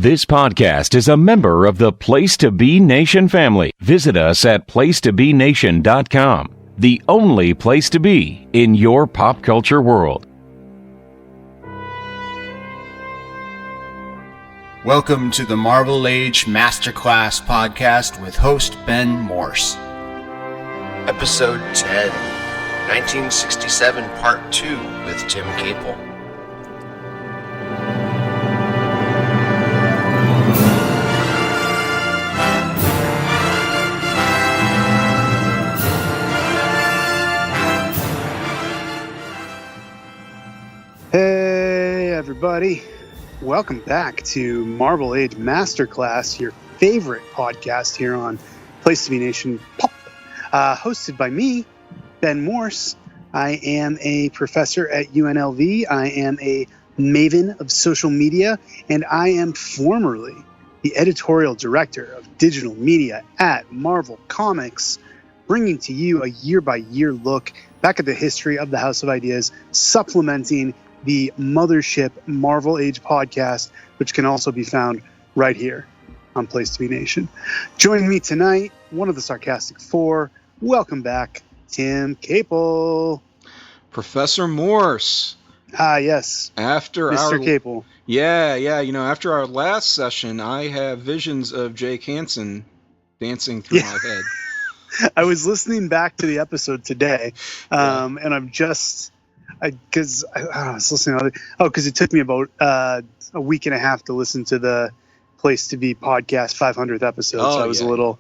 This podcast is a member of the Place to Be Nation family. Visit us at placetobenation.com, the only place to be in your pop culture world. Welcome to the Marvel Age Masterclass podcast with host Ben Morse. Episode 10, 1967 Part 2 with Tim Capel. Hey everybody, welcome back to Marvel Age Masterclass, your favorite podcast here on Place to Be Nation Pop, hosted by me, Ben Morse. I am a professor at UNLV, I am a maven of social media, and I am formerly the editorial director of digital media at Marvel Comics, bringing to you a year-by-year look back at the history of the House of Ideas, supplementing the mothership Marvel Age podcast, which can also be found right here on Place to Be Nation. Joining me tonight, one of the Sarcastic Four. Welcome back, Tim Capel. Professor Morse. Yes. After Mr. Capel. Yeah. You know, after our last session, I have visions of Jake Hansen dancing through my head. I was listening back to the episode today, and I'm just... because I was listening. Because it took me about a week and a half to listen to the Place to Be podcast 500th episode. So I was a little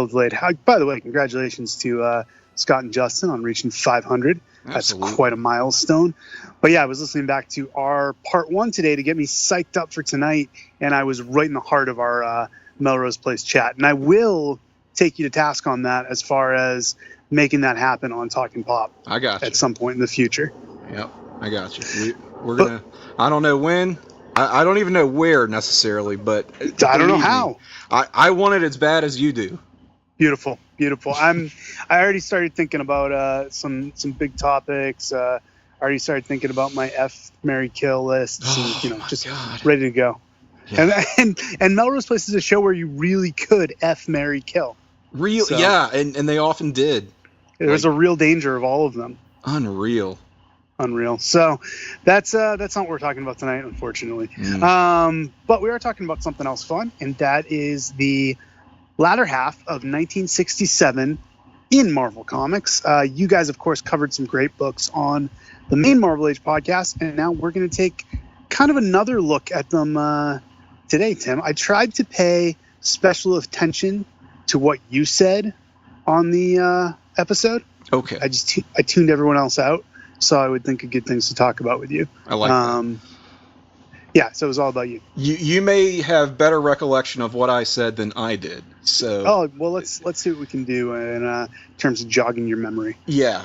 delayed. By the way, congratulations to Scott and Justin on reaching 500. Absolutely. That's quite a milestone. But yeah, I was listening back to our part one today to get me psyched up for tonight, and I was right in the heart of our Melrose Place chat. And I will take you to task on that as far as making that happen on Talking Pop. I got you. At some point in the future. Yep, I got you. We're gonna. I don't know when. I don't even know where necessarily, but I don't know how. I want it as bad as you do. Beautiful. I already started thinking about some big topics. I already started thinking about my F, Marry, Kill lists, and ready to go. Yeah. And Melrose Place is a show where you really could F, Marry, Kill. Yeah, and they often did. There's a real danger of all of them. Unreal. So that's not what we're talking about tonight, unfortunately. But we are talking about something else fun, and that is the latter half of 1967 in Marvel Comics. You guys, of course, covered some great books on the main Marvel Age podcast, and now we're going to take kind of another look at them today, Tim. I tried to pay special attention to what you said on the episode. Okay. I tuned everyone else out, so I would think of good things to talk about with you. I like that. Yeah, so it was all about you. You may have better recollection of what I said than I did. So. Oh well, let's see what we can do in terms of jogging your memory. Yeah.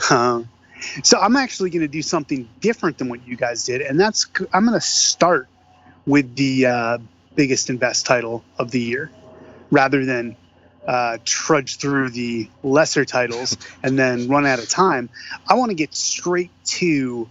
So I'm actually going to do something different than what you guys did, and I'm going to start with the biggest and best title of the year, rather than trudge through the lesser titles and then run out of time. I want to get straight to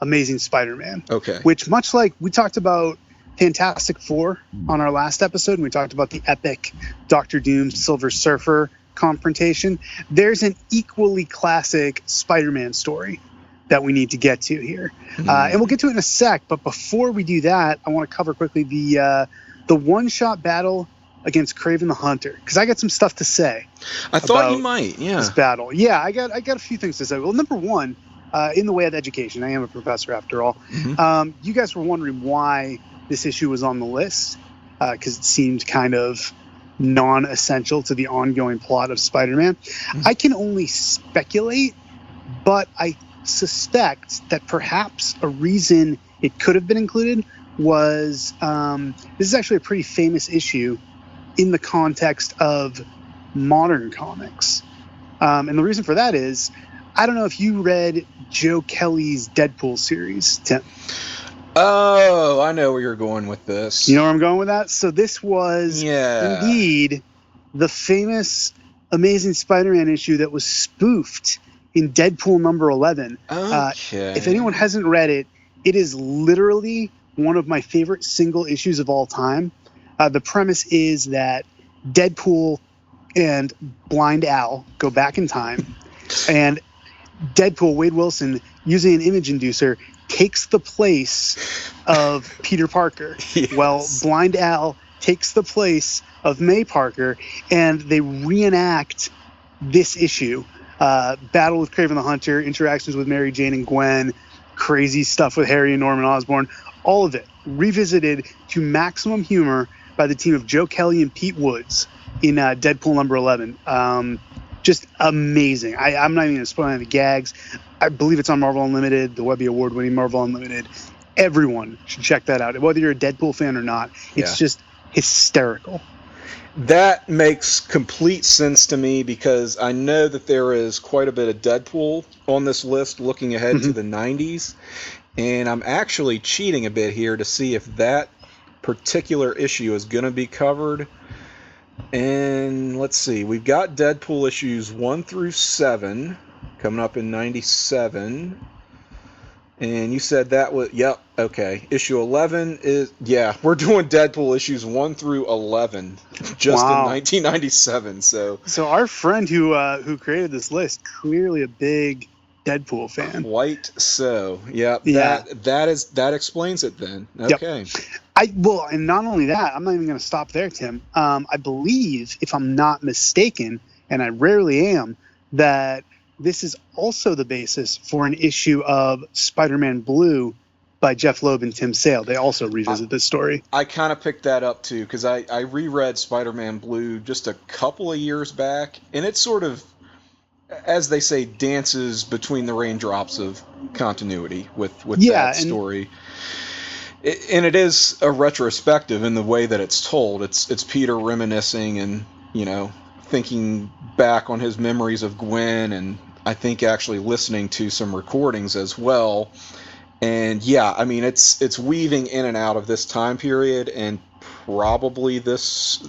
Amazing Spider-Man. Okay. Which, much like we talked about Fantastic Four on our last episode, and we talked about the epic Dr. Doom Silver Surfer confrontation, there's an equally classic Spider-Man story that we need to get to here. And we'll get to it in a sec, but before we do that, I want to cover quickly the one-shot battle against Kraven the Hunter, because I got some stuff to say. I thought you might, yeah. This battle. Yeah, I got a few things to say. Well, number one, in the way of education, I am a professor after all. You guys were wondering why this issue was on the list, because it seemed kind of non-essential to the ongoing plot of Spider-Man. I can only speculate, but I suspect that perhaps a reason it could have been included was this is actually a pretty famous issue in the context of modern comics. And the reason for that is, I don't know if you read Joe Kelly's Deadpool series, Tim. Oh, I know where you're going with this. You know where I'm going with that? So this was indeed the famous Amazing Spider-Man issue that was spoofed in Deadpool number 11. Okay. If anyone hasn't read it, it is literally one of my favorite single issues of all time. The premise is that Deadpool and Blind Al go back in time, and Deadpool, Wade Wilson, using an image inducer, takes the place of Peter Parker. Yes. Well, Blind Al takes the place of May Parker, and they reenact this issue. Battle with Kraven the Hunter, interactions with Mary Jane and Gwen, crazy stuff with Harry and Norman Osborn, all of it revisited to maximum humor by the team of Joe Kelly and Pete Woods in Deadpool number 11. Just amazing. I'm not even going to spoil any gags. I believe it's on Marvel Unlimited, the Webby Award-winning Marvel Unlimited. Everyone should check that out. Whether you're a Deadpool fan or not, it's just hysterical. That makes complete sense to me because I know that there is quite a bit of Deadpool on this list looking ahead to the 90s. And I'm actually cheating a bit here to see if that particular issue is going to be covered. And let's see, we've got Deadpool issues 1 through 7 coming up in 97. And you said that was, yep, okay. Issue 11 is, we're doing Deadpool issues 1 through 11 just in 1997. So our friend who created this list, clearly a big Deadpool fan. Quite so. Yep, that explains it then. Okay. Yep. And not only that, I'm not even going to stop there, Tim. I believe, if I'm not mistaken, and I rarely am, that this is also the basis for an issue of Spider-Man Blue by Jeff Loeb and Tim Sale. They also revisit this story. I kind of picked that up too because I reread Spider-Man Blue just a couple of years back, and it sort of, as they say, dances between the raindrops of continuity with that story. And it is a retrospective in the way that it's told. It's Peter reminiscing and, thinking back on his memories of Gwen, and I think actually listening to some recordings as well. And it's weaving in and out of this time period, and probably this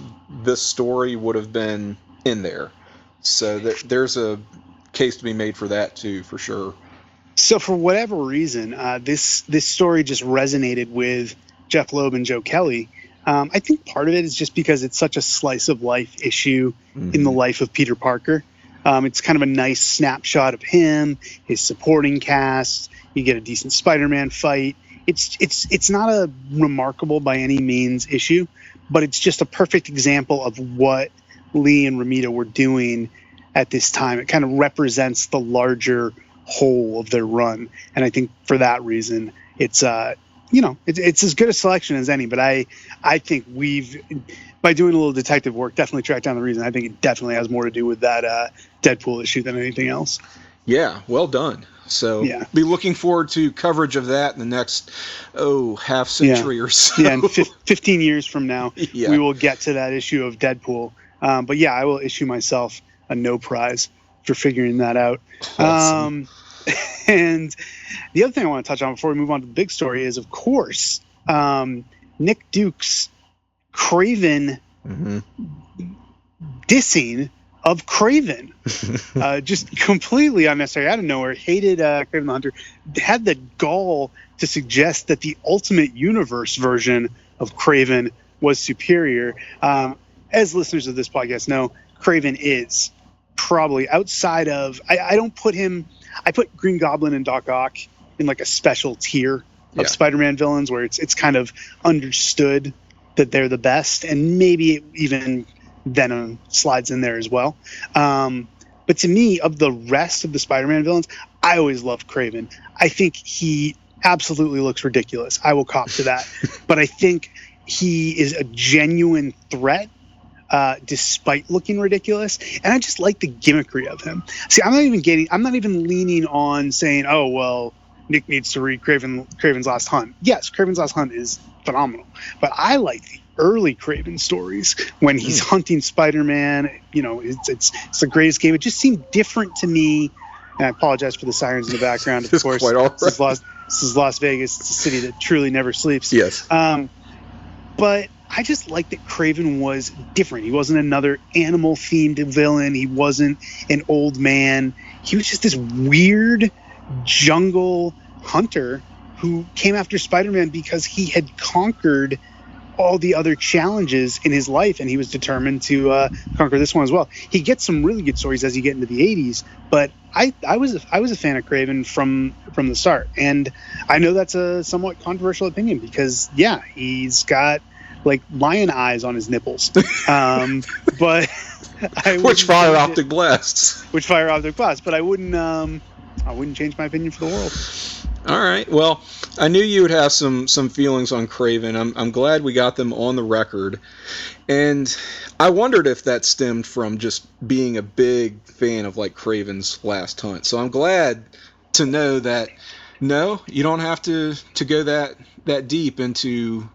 story would have been in there. So there's a case to be made for that too, for sure. So for whatever reason, this story just resonated with Jeff Loeb and Joe Kelly. I think part of it is just because it's such a slice of life issue in the life of Peter Parker. It's kind of a nice snapshot of him, his supporting cast. You get a decent Spider-Man fight. It's not a remarkable by any means issue, but it's just a perfect example of what Lee and Romita were doing at this time. It kind of represents the larger whole of their run, and I think for that reason, it's as good a selection as any. But I think we've, by doing a little detective work, definitely tracked down the reason. I think it definitely has more to do with that Deadpool issue than anything else. Yeah, well done. So be looking forward to coverage of that in the next half century or so. Yeah, and 15 years from now, we will get to that issue of Deadpool. But I will issue myself a no prize for figuring that out. Awesome. And the other thing I want to touch on before we move on to the big story is, of course, Nick Duke's Kraven dissing of Kraven. Just completely unnecessary, out of nowhere. Hated Kraven the Hunter. Had the gall to suggest that the Ultimate Universe version of Kraven was superior. As listeners of this podcast know, Kraven is probably, outside of, I don't put him, I put Green Goblin and Doc Ock in like a special tier of Spider-Man villains where it's kind of understood that they're the best, and maybe even Venom slides in there as well. But to me, of the rest of the Spider-Man villains, I always loved Kraven. I think he absolutely looks ridiculous. I will cop to that. But I think he is a genuine threat, despite looking ridiculous, and I just like the gimmickry of him. See, I'm not even leaning on saying, oh well, Nick needs to read Kraven's Last Hunt. Yes, Kraven's Last Hunt is phenomenal, but I like the early Kraven stories when he's hunting Spider-Man. It's the greatest game. It just seemed different to me, and I apologize for the sirens in the background. Of course, quite all right. This is Las Vegas. It's a city that truly never sleeps. Yes, but I just like that Kraven was different. He wasn't another animal-themed villain. He wasn't an old man. He was just this weird jungle hunter who came after Spider-Man because he had conquered all the other challenges in his life, and he was determined to conquer this one as well. He gets some really good stories as you get into the 80s, but I was a fan of Kraven from the start, and I know that's a somewhat controversial opinion because he's got like lion eyes on his nipples, but which fire optic blasts, but I wouldn't change my opinion for the world. All right. Well, I knew you would have some feelings on Kraven. I'm glad we got them on the record. And I wondered if that stemmed from just being a big fan of like Kraven's Last Hunt. So I'm glad to know that no, you don't have to go that deep into,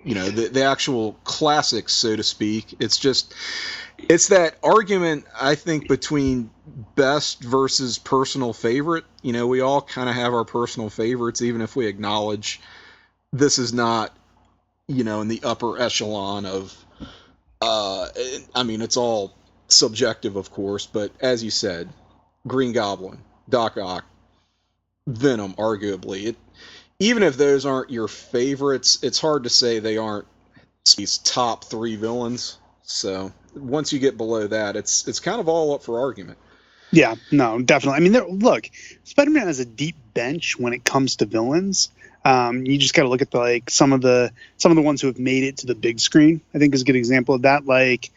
you know, the actual classics, so to speak. It's that argument, I think, between best versus personal favorite. You know, we all kind of have our personal favorites, even if we acknowledge this is not, you know, in the upper echelon of, I mean, it's all subjective, of course, but as you said, Green Goblin, Doc Ock, Venom, arguably. Even if those aren't your favorites, it's hard to say they aren't these top 3 villains. So once you get below that, it's kind of all up for argument. Yeah, no, definitely. I mean, look, Spider-Man has a deep bench when it comes to villains. You just got to look at some of the ones who have made it to the big screen. I think is a good example of that. Like,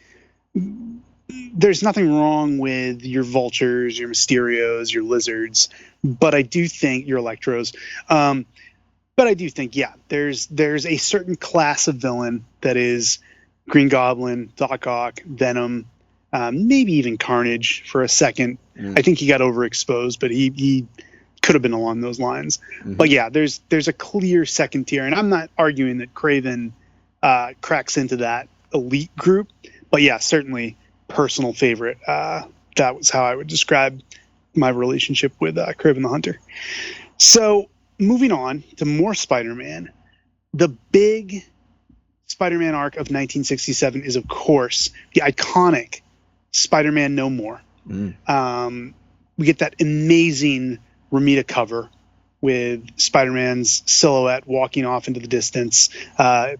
there's nothing wrong with your Vultures, your Mysterios, your Lizards, but I do think your Electros. But I do think, there's a certain class of villain that is Green Goblin, Doc Ock, Venom, maybe even Carnage for a second. I think he got overexposed, but he could have been along those lines. Mm-hmm. But there's a clear second tier, and I'm not arguing that Kraven cracks into that elite group, but certainly personal favorite. That was how I would describe my relationship with Kraven the Hunter. So moving on to more Spider-Man, the big Spider-Man arc of 1967 is, of course, the iconic Spider-Man No More. We get that amazing Romita cover with Spider-Man's silhouette walking off into the distance,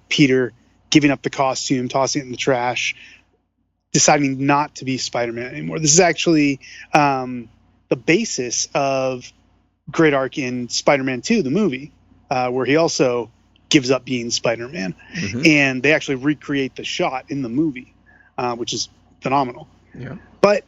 Peter giving up the costume, tossing it in the trash, deciding not to be Spider-Man anymore. This is actually the basis of great arc in Spider-Man 2, the movie, where he also gives up being Spider-Man. Mm-hmm. And they actually recreate the shot in the movie, which is phenomenal. Yeah. But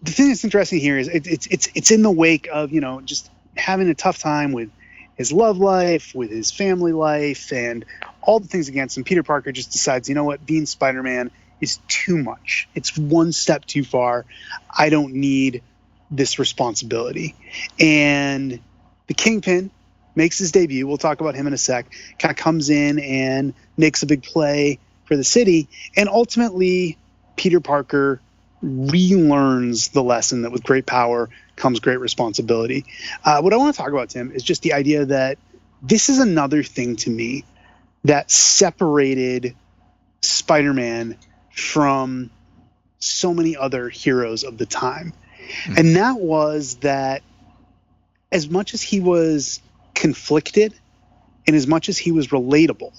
the thing that's interesting here is it's in the wake of, you know, just having a tough time with his love life, with his family life, and all the things against him. Peter Parker just decides, you know what, being Spider-Man is too much. It's one step too far. I don't need this responsibility. And the Kingpin makes his debut. We'll talk about him in a sec. Kind of comes in and makes a big play for the city. And ultimately, Peter Parker relearns the lesson that with great power comes great responsibility. What I want to talk about, Tim, is just the idea that this is another thing to me that separated Spider-Man from so many other heroes of the time. And that was that as much as he was conflicted and as much as he was relatable,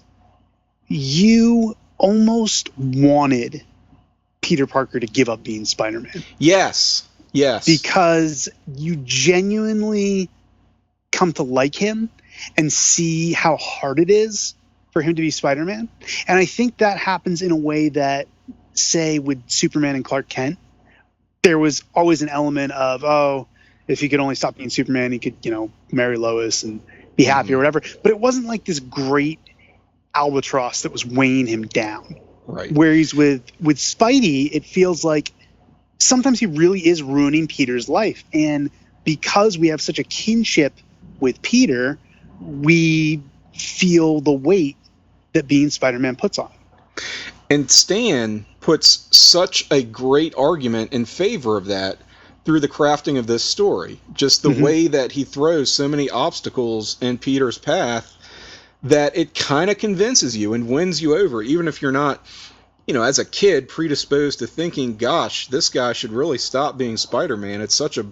you almost wanted Peter Parker to give up being Spider-Man. Yes. Because you genuinely come to like him and see how hard it is for him to be Spider-Man. And I think that happens in a way that, say, with Superman and Clark Kent, there was always an element of, oh, if he could only stop being Superman, he could, you know, marry Lois and be happy or whatever. But it wasn't like this great albatross that was weighing him down. Right. Whereas with Spidey, it feels like sometimes he really is ruining Peter's life. And because we have such a kinship with Peter, we feel the weight that being Spider-Man puts on him. And Stan puts such a great argument in favor of that through the crafting of this story. Just the way that he throws so many obstacles in Peter's path that it kind of convinces you and wins you over, even if you're not, you know, as a kid predisposed to thinking, gosh, this guy should really stop being Spider-Man. It's such a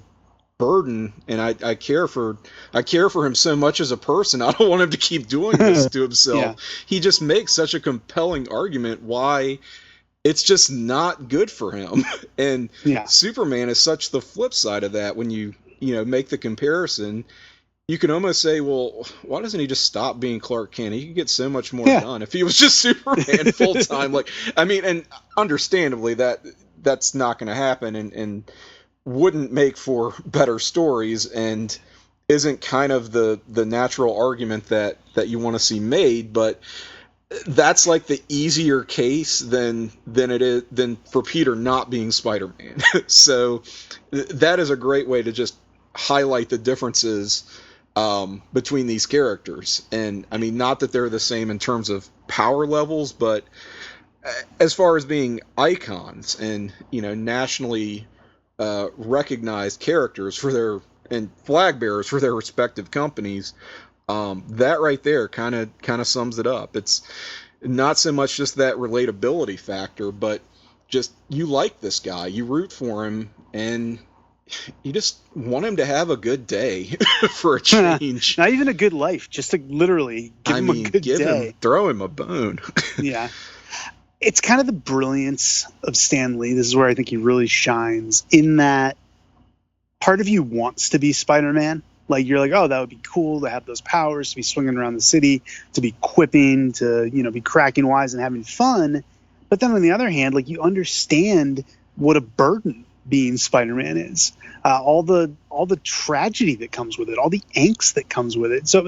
burden, and I care for him so much as a person. I don't want him to keep doing this to himself. Yeah. He just makes such a compelling argument why it's just not good for him. And Yeah. Superman is such the flip side of that. When you make the comparison, you can almost say, well, why doesn't he just stop being Clark Kent? He could get so much more done if he was just Superman full time. Like, I mean, and understandably that's not going to happen, and wouldn't make for better stories, and isn't kind of the natural argument that you want to see made. But that's like the easier case than for Peter not being Spider-Man. So that is a great way to just highlight the differences between these characters. And I mean, not that they're the same in terms of power levels, but as far as being icons and nationally recognized characters for their and flag bearers for their respective companies, that right there kind of sums it up. It's not so much just that relatability factor, but just you like this guy, you root for him, and you just want him to have a good day for a change. Not even a good life, just to literally give him a good day. Throw him a bone. Yeah. It's kind of the brilliance of Stan Lee. This is where I think he really shines, in that part of you wants to be Spider-Man. Like, you're like, oh, that would be cool to have those powers, to be swinging around the city, to be quipping, to, be cracking wise and having fun. But then on the other hand, like, you understand what a burden being Spider-Man is. All the tragedy that comes with it, all the angst that comes with it. So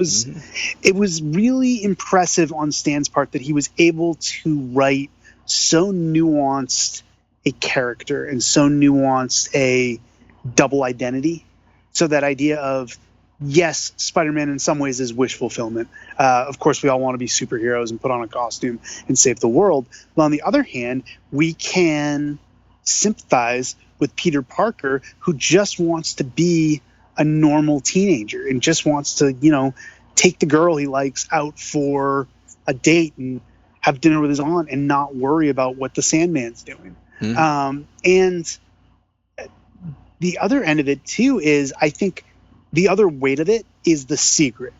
it was really impressive on Stan's part that he was able to write so nuanced a character and so nuanced a double identity. So that idea of, yes, Spider-Man in some ways is wish fulfillment. Of course, we all want to be superheroes and put on a costume and save the world. But on the other hand, we can sympathize with Peter Parker, who just wants to be a normal teenager and just wants to, take the girl he likes out for a date and have dinner with his aunt and not worry about what the Sandman's doing. And the other end of it, too, is I think the other weight of it is the secret,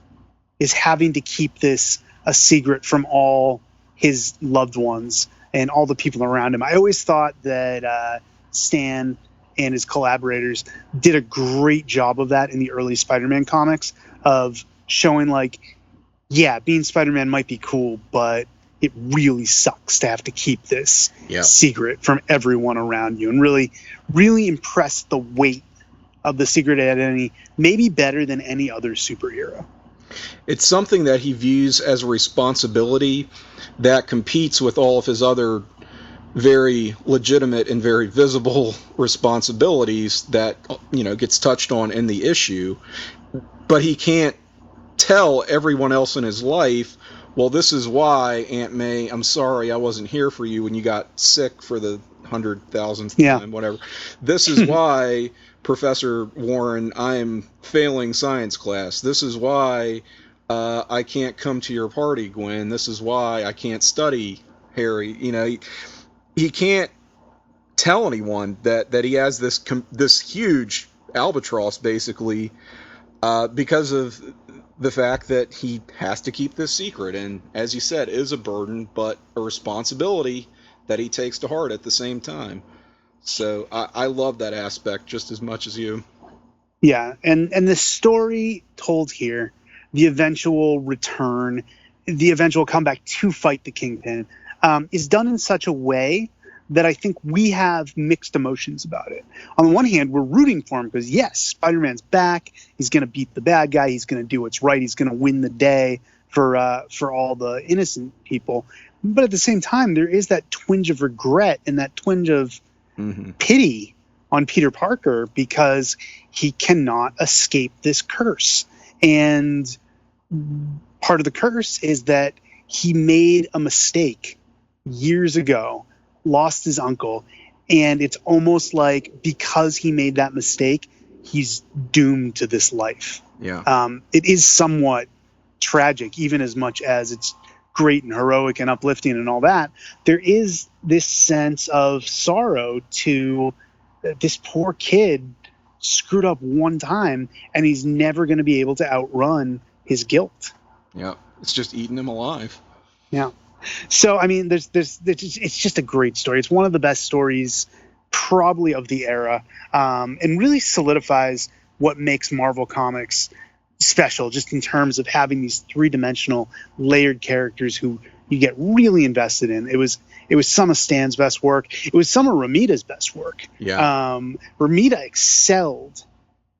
is having to keep this a secret from all his loved ones and all the people around him. I always thought that Stan and his collaborators did a great job of that in the early Spider-Man comics, of showing like, yeah, being Spider-Man might be cool, but it really sucks to have to keep this secret from everyone around you, and really, really impress the weight of the secret identity, maybe better than any other superhero. It's something that he views as a responsibility that competes with all of his other very legitimate and very visible responsibilities that, gets touched on in the issue. But he can't tell everyone else in his life, well, this is why, Aunt May, I'm sorry I wasn't here for you when you got sick for the 100,000th time, whatever. This is why, Professor Warren, I am failing science class. This is why I can't come to your party, Gwen. This is why I can't study, Harry. He can't tell anyone that he has this huge albatross, basically, because of the fact that he has to keep this secret, and as you said, is a burden, but a responsibility that he takes to heart at the same time. So I love that aspect just as much as you. Yeah, and the story told here, the eventual return, the eventual comeback to fight the Kingpin, is done in such a way that I think we have mixed emotions about it. On the one hand, we're rooting for him because, yes, Spider-Man's back. He's going to beat the bad guy. He's going to do what's right. He's going to win the day for all the innocent people. But at the same time, there is that twinge of regret and that twinge of pity on Peter Parker because he cannot escape this curse. And part of the curse is that he made a mistake years ago, lost his uncle, and it's almost like because he made that mistake, he's doomed to this life. It is somewhat tragic, even as much as it's great and heroic and uplifting and all that. There is this sense of sorrow to this poor kid screwed up one time, and he's never going to be able to outrun his guilt. Yeah, it's just eating him alive. Yeah. So, I mean, it's just a great story. It's one of the best stories probably of the era, and really solidifies what makes Marvel Comics special, just in terms of having these three-dimensional layered characters who you get really invested in. It was some of Stan's best work. It was some of Romita's best work. Yeah. Romita excelled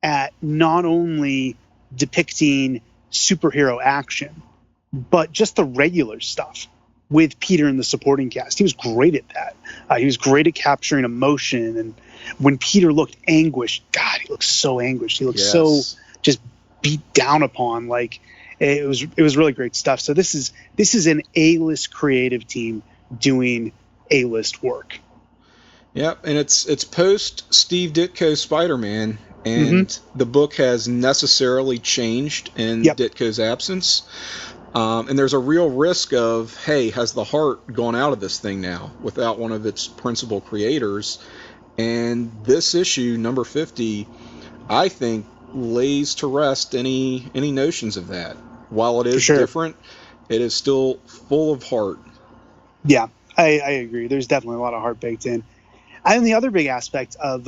at not only depicting superhero action, but just the regular stuff with Peter and the supporting cast. He was great at that. He was great at capturing emotion. And when Peter looked anguished, God, he looked so anguished. He looked so just beat down upon. Like, it was really great stuff. So this is an A-list creative team doing A-list work. Yep, and it's post Steve Ditko Spider-Man, and the book has necessarily changed in Ditko's absence. And there's a real risk of, hey, has the heart gone out of this thing now without one of its principal creators? And this issue, number 50, I think lays to rest any notions of that. While it is different, it is still full of heart. Yeah, I agree. There's definitely a lot of heart baked in. And the other big aspect of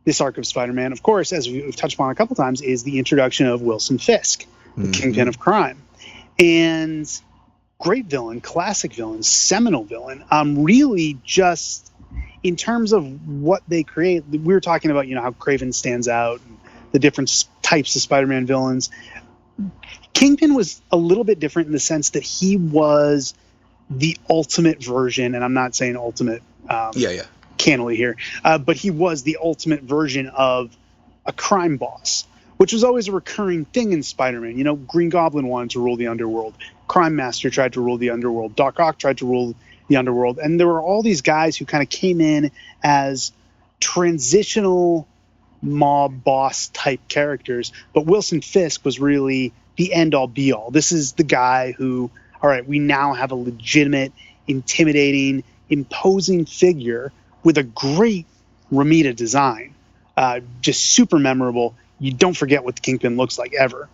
this arc of Spider-Man, of course, as we've touched upon a couple times, is the introduction of Wilson Fisk, the Kingpin of crime. And great villain, classic villain, seminal villain. Really just in terms of what they create, we were talking about, how Kraven stands out, and the different types of Spider-Man villains. Kingpin was a little bit different in the sense that he was the ultimate version, and I'm not saying ultimate cannily here, but he was the ultimate version of a crime boss, which was always a recurring thing in Spider-Man. Green Goblin wanted to rule the underworld. Crime Master tried to rule the underworld. Doc Ock tried to rule the underworld. And there were all these guys who kind of came in as transitional mob boss type characters. But Wilson Fisk was really the end-all be-all. This is the guy who, all right, we now have a legitimate, intimidating, imposing figure with a great Romita design. Just super memorable. You don't forget what the Kingpin looks like ever.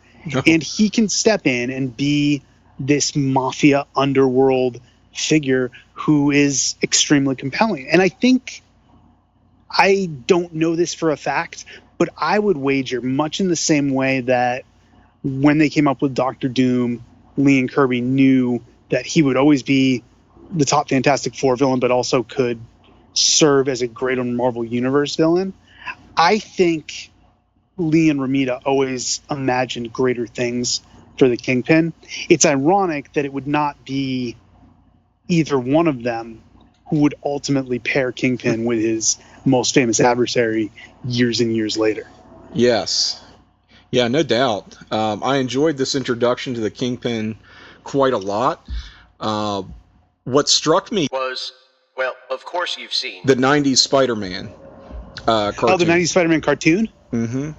And he can step in and be this mafia underworld figure who is extremely compelling. And I think, I don't know this for a fact, but I would wager, much in the same way that when they came up with Doctor Doom, Lee and Kirby knew that he would always be the top Fantastic Four villain, but also could serve as a greater Marvel Universe villain. I think Lee and Romita always imagined greater things for the Kingpin. It's ironic that it would not be either one of them who would ultimately pair Kingpin with his most famous adversary years and years later. Yes. Yeah, no doubt. I enjoyed this introduction to the Kingpin quite a lot. What struck me was, well, of course you've seen the 90s Spider-Man cartoon. Oh, the 90s Spider-Man cartoon? Mm-hmm.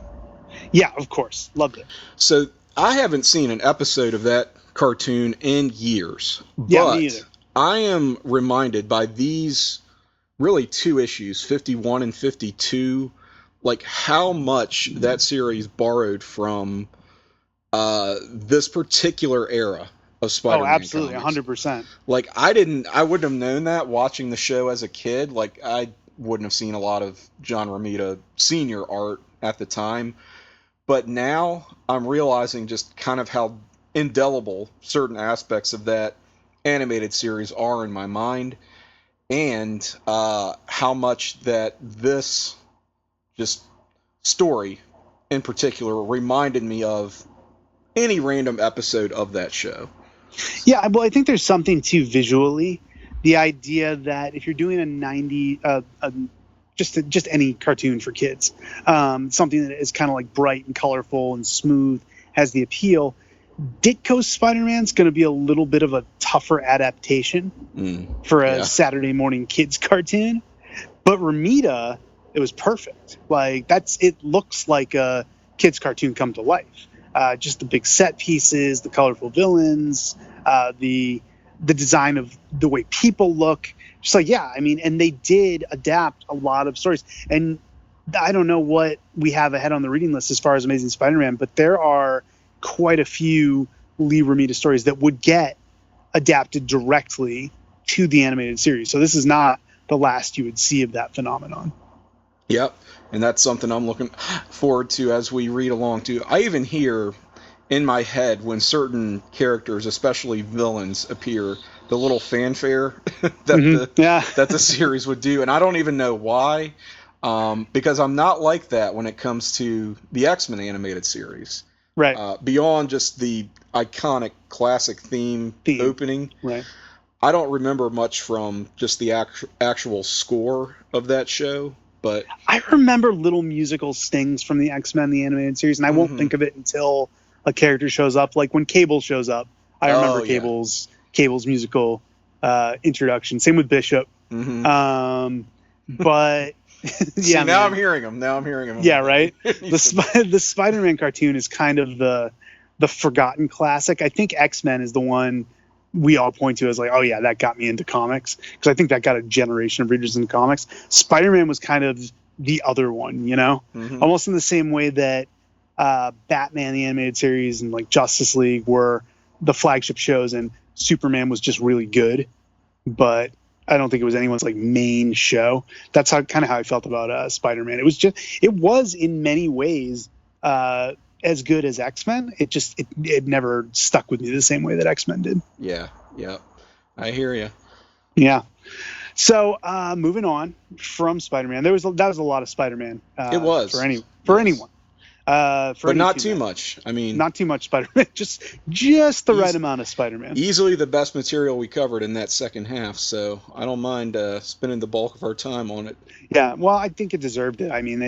Yeah, of course. Loved it. So I haven't seen an episode of that cartoon in years. Yeah, but me either. I am reminded by these really two issues, 51 and 52, like how much that series borrowed from this particular era of Spider-Man. Oh, absolutely, comics. 100%. Like I wouldn't have known that watching the show as a kid. Like I wouldn't have seen a lot of John Romita Sr. art at the time. But now I'm realizing just kind of how indelible certain aspects of that animated series are in my mind, and how much that this just story in particular reminded me of any random episode of that show. Yeah, well, I think there's something too visually. The idea that if you're doing just any cartoon for kids, something that is kind of like bright and colorful and smooth, has the appeal. Ditko's Spider-Man's going to be a little bit of a tougher adaptation for a Saturday morning kids cartoon, but Romita, it was perfect. Like it looks like a kids cartoon come to life. Just the big set pieces, the colorful villains, the design of the way people look. Just like, yeah, I mean, and they did adapt a lot of stories. And I don't know what we have ahead on the reading list as far as Amazing Spider-Man, but there are quite a few Lee Romita stories that would get adapted directly to the animated series. So this is not the last you would see of that phenomenon. Yep, and that's something I'm looking forward to as we read along too. I even hear in my head when certain characters, especially villains, appear, the little fanfare that the series would do, and I don't even know why, because I'm not like that when it comes to the X-Men animated series. Right. Beyond just the iconic classic theme opening, right? I don't remember much from just the actual score of that show. But I remember little musical stings from the X-Men, the animated series, and I won't think of it until a character shows up. Like when Cable shows up, I remember Cable's musical introduction. Same with Bishop. But yeah, now I'm hearing him. Yeah, right. The Spider-Man cartoon is kind of the forgotten classic. I think X-Men is the one we all point to as like, oh yeah, that got me into comics, because I think that got a generation of readers into comics. Spider-Man was kind of the other one, you know, almost in the same way that Batman the animated series and like Justice League were the flagship shows, and Superman was just really good, but I don't think it was anyone's like main show. That's how I felt about Spider-Man. It was in many ways as good as X-Men. It never stuck with me the same way that X-Men did. Yeah, I hear you. Yeah. So moving on from Spider-Man, that was a lot of Spider-Man. It was for anyone. But not too much. I mean, not too much Spider-Man. Just the right amount of Spider-Man. Easily the best material we covered in that second half. So I don't mind spending the bulk of our time on it. Yeah, well, I think it deserved it. I mean,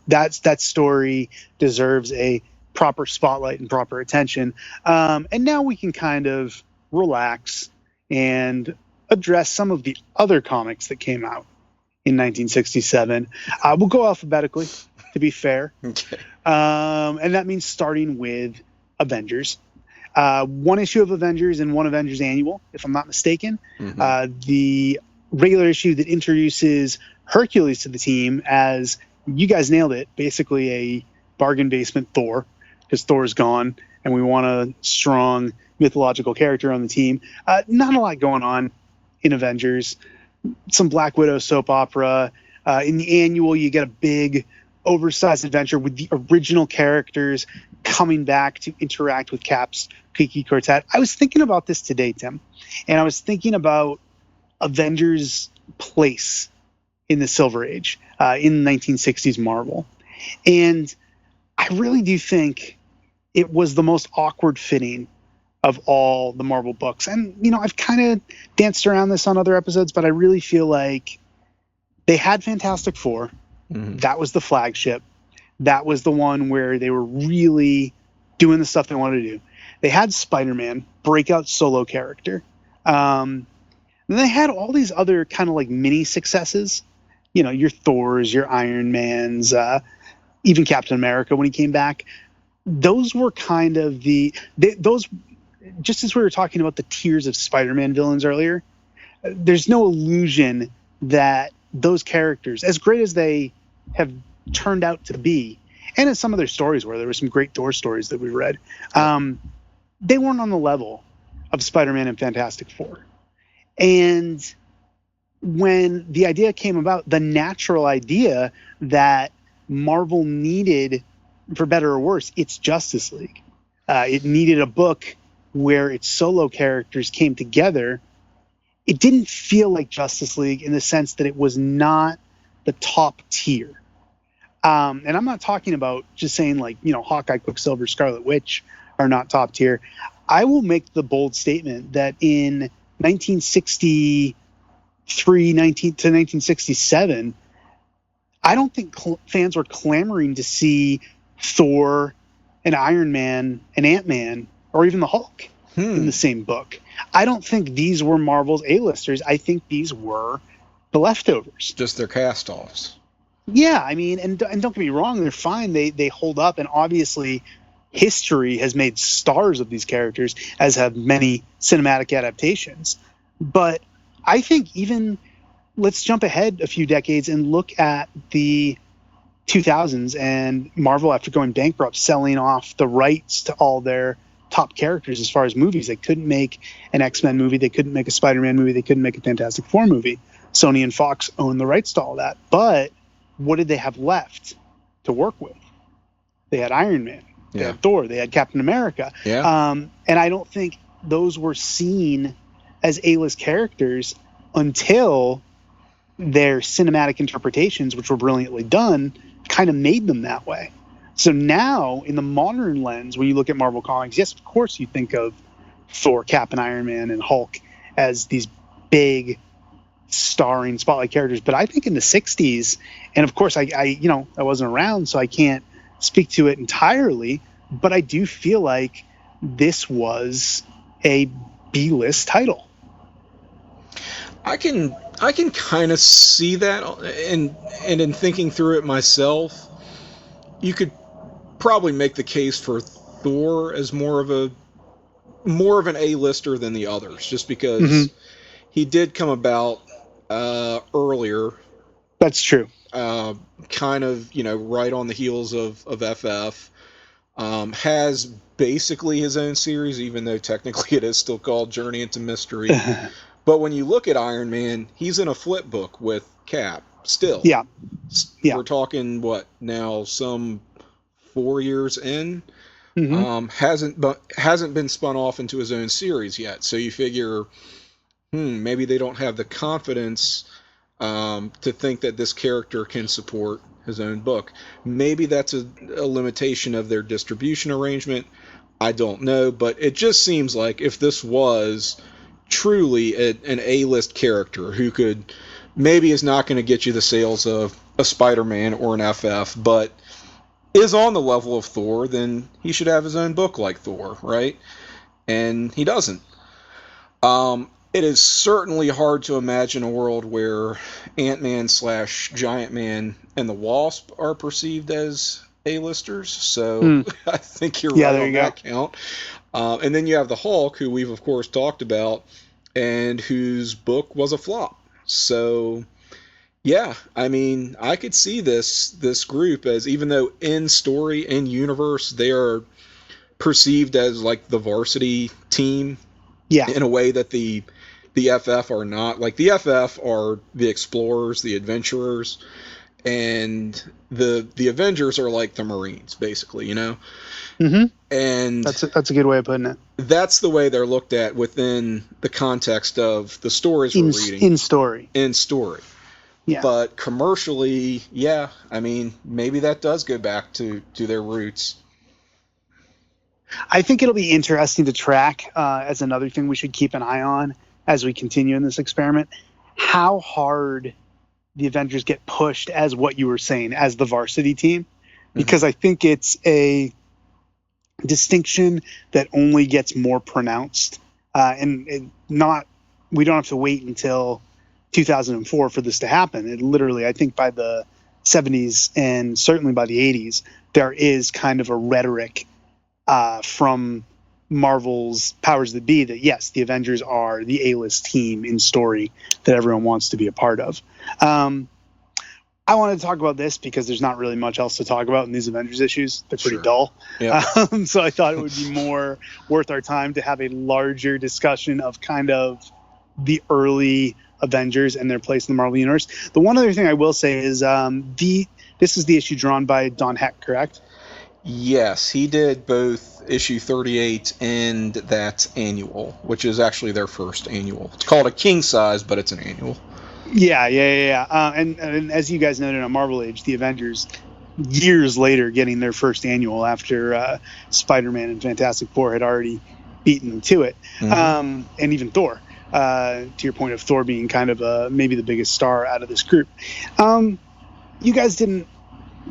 that story deserves a proper spotlight and proper attention. And now we can kind of relax and address some of the other comics that came out in 1967. We'll go alphabetically, to be fair. Okay. And that means starting with Avengers. One issue of Avengers and one Avengers annual, if I'm not mistaken. The regular issue that introduces Hercules to the team as, you guys nailed it, basically a bargain basement Thor, because Thor's gone and we want a strong mythological character on the team. Not a lot going on in Avengers. Some Black Widow soap opera. In the annual, you get a big oversized adventure with the original characters coming back to interact with Cap's Kiki Quartet. I was thinking about this today, Tim, and I was thinking about Avengers' place in the Silver Age, in 1960s Marvel. And I really do think it was the most awkward fitting of all the Marvel books. And, you know, I've kind of danced around this on other episodes, but I really feel like they had Fantastic Four. That was the flagship. That was the one where they were really doing the stuff they wanted to do. They had Spider-Man, breakout solo character. And they had all these other kind of like mini successes. You know, your Thors, your Iron Mans, even Captain America when he came back. Those were kind of those, just as we were talking about the tiers of Spider-Man villains earlier, there's no illusion that those characters, as great as they have turned out to be, and in some of their stories where there were some great Thor stories that we read, they weren't on the level of Spider-Man and Fantastic Four. And when the idea came about, the natural idea that Marvel needed, for better or worse, its Justice League. It needed a book where its solo characters came together. It didn't feel like Justice League in the sense that it was not the top tier. And I'm not talking about just saying like, you know, Hawkeye, Quicksilver, Scarlet Witch are not top tier. I will make the bold statement that in 1963 to 1967, I don't think fans were clamoring to see Thor and Iron Man and Ant-Man or even the Hulk in the same book. I don't think these were Marvel's A-listers. I think these were the leftovers. Just their cast-offs. Yeah, I mean, and don't get me wrong, they're fine. They hold up, and obviously history has made stars of these characters, as have many cinematic adaptations. But I think even, let's jump ahead a few decades and look at the 2000s, and Marvel, after going bankrupt, selling off the rights to all their top characters as far as movies. They couldn't make an X-Men movie. They couldn't make a Spider-Man movie. They couldn't make a Fantastic Four movie. Sony and Fox owned the rights to all that. But what did they have left to work with? They had Iron Man. They had Thor. They had Captain America. Yeah. And I don't think those were seen as A-list characters until their cinematic interpretations, which were brilliantly done, kind of made them that way. So now, in the modern lens, when you look at Marvel Comics, yes, of course you think of Thor, Cap, and Iron Man, and Hulk as these big, starring spotlight characters. But I think in the 60s, and of course I wasn't around, so I can't speak to it entirely, but I do feel like this was a B-list title. I can kind of see that, and in thinking through it myself, you could probably make the case for Thor as more of an A-lister than the others, just because he did come about earlier. That's true. Kind of, right on the heels of FF. Has basically his own series, even though technically it is still called Journey into Mystery. But when you look at Iron Man, he's in a flip book with Cap still. Yeah. We're talking, what, now some 4 years in? Hasn't been spun off into his own series yet. So you figure, maybe they don't have the confidence to think that this character can support his own book. Maybe that's a limitation of their distribution arrangement. I don't know, but it just seems like if this was truly an A-list character who maybe is not going to get you the sales of a Spider-Man or an FF, but is on the level of Thor, then he should have his own book like Thor, right? And he doesn't. It is certainly hard to imagine a world where Ant-Man / Giant Man and the Wasp are perceived as A-listers, so I think you're right on that count. And then you have the Hulk, who we've of course talked about, and whose book was a flop. So, yeah, I mean, I could see this group as, even though in story, in universe, they are perceived as like the varsity team, in a way that the FF are not. Like, the FF are the explorers, the adventurers, and the Avengers are like the Marines, basically, And that's a good way of putting it. That's the way they're looked at within the context of the stories we're reading. In story. Yeah. But commercially, I mean, maybe that does go back to their roots. I think it'll be interesting to track, as another thing we should keep an eye on as we continue in this experiment, how hard the Avengers get pushed as what you were saying, as the varsity team. Because I think it's a distinction that only gets more pronounced. And we don't have to wait until 2004 for this to happen. It literally, I think by the 70s and certainly by the 80s, there is kind of a rhetoric from Marvel's powers that be that, yes, the Avengers are the A-list team in story that everyone wants to be a part of. I wanted to talk about this because there's not really much else to talk about in these Avengers issues. They're pretty dull. Yeah. So I thought it would be more worth our time to have a larger discussion of kind of the early Avengers and their place in the Marvel Universe. The one other thing I will say is this is the issue drawn by Don Heck, correct? Yes, he did both issue 38 and that annual, which is actually their first annual. It's called a king size, but it's an annual. Yeah. And as you guys noted on Marvel Age, the Avengers, years later, getting their first annual after Spider-Man and Fantastic Four had already beaten them to it. And even Thor, to your point of Thor being kind of maybe the biggest star out of this group. You guys didn't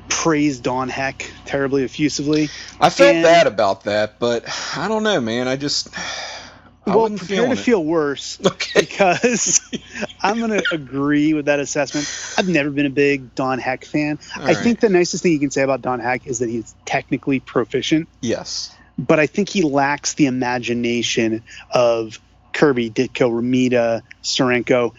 praise Don Heck terribly effusively. I felt bad about that, but I don't know, man. I prepare to feel worse, because I'm going to agree with that assessment. I've never been a big Don Heck fan. I think the nicest thing you can say about Don Heck is that he's technically proficient. Yes. But I think he lacks the imagination of Kirby, Ditko, Romita, Steranko,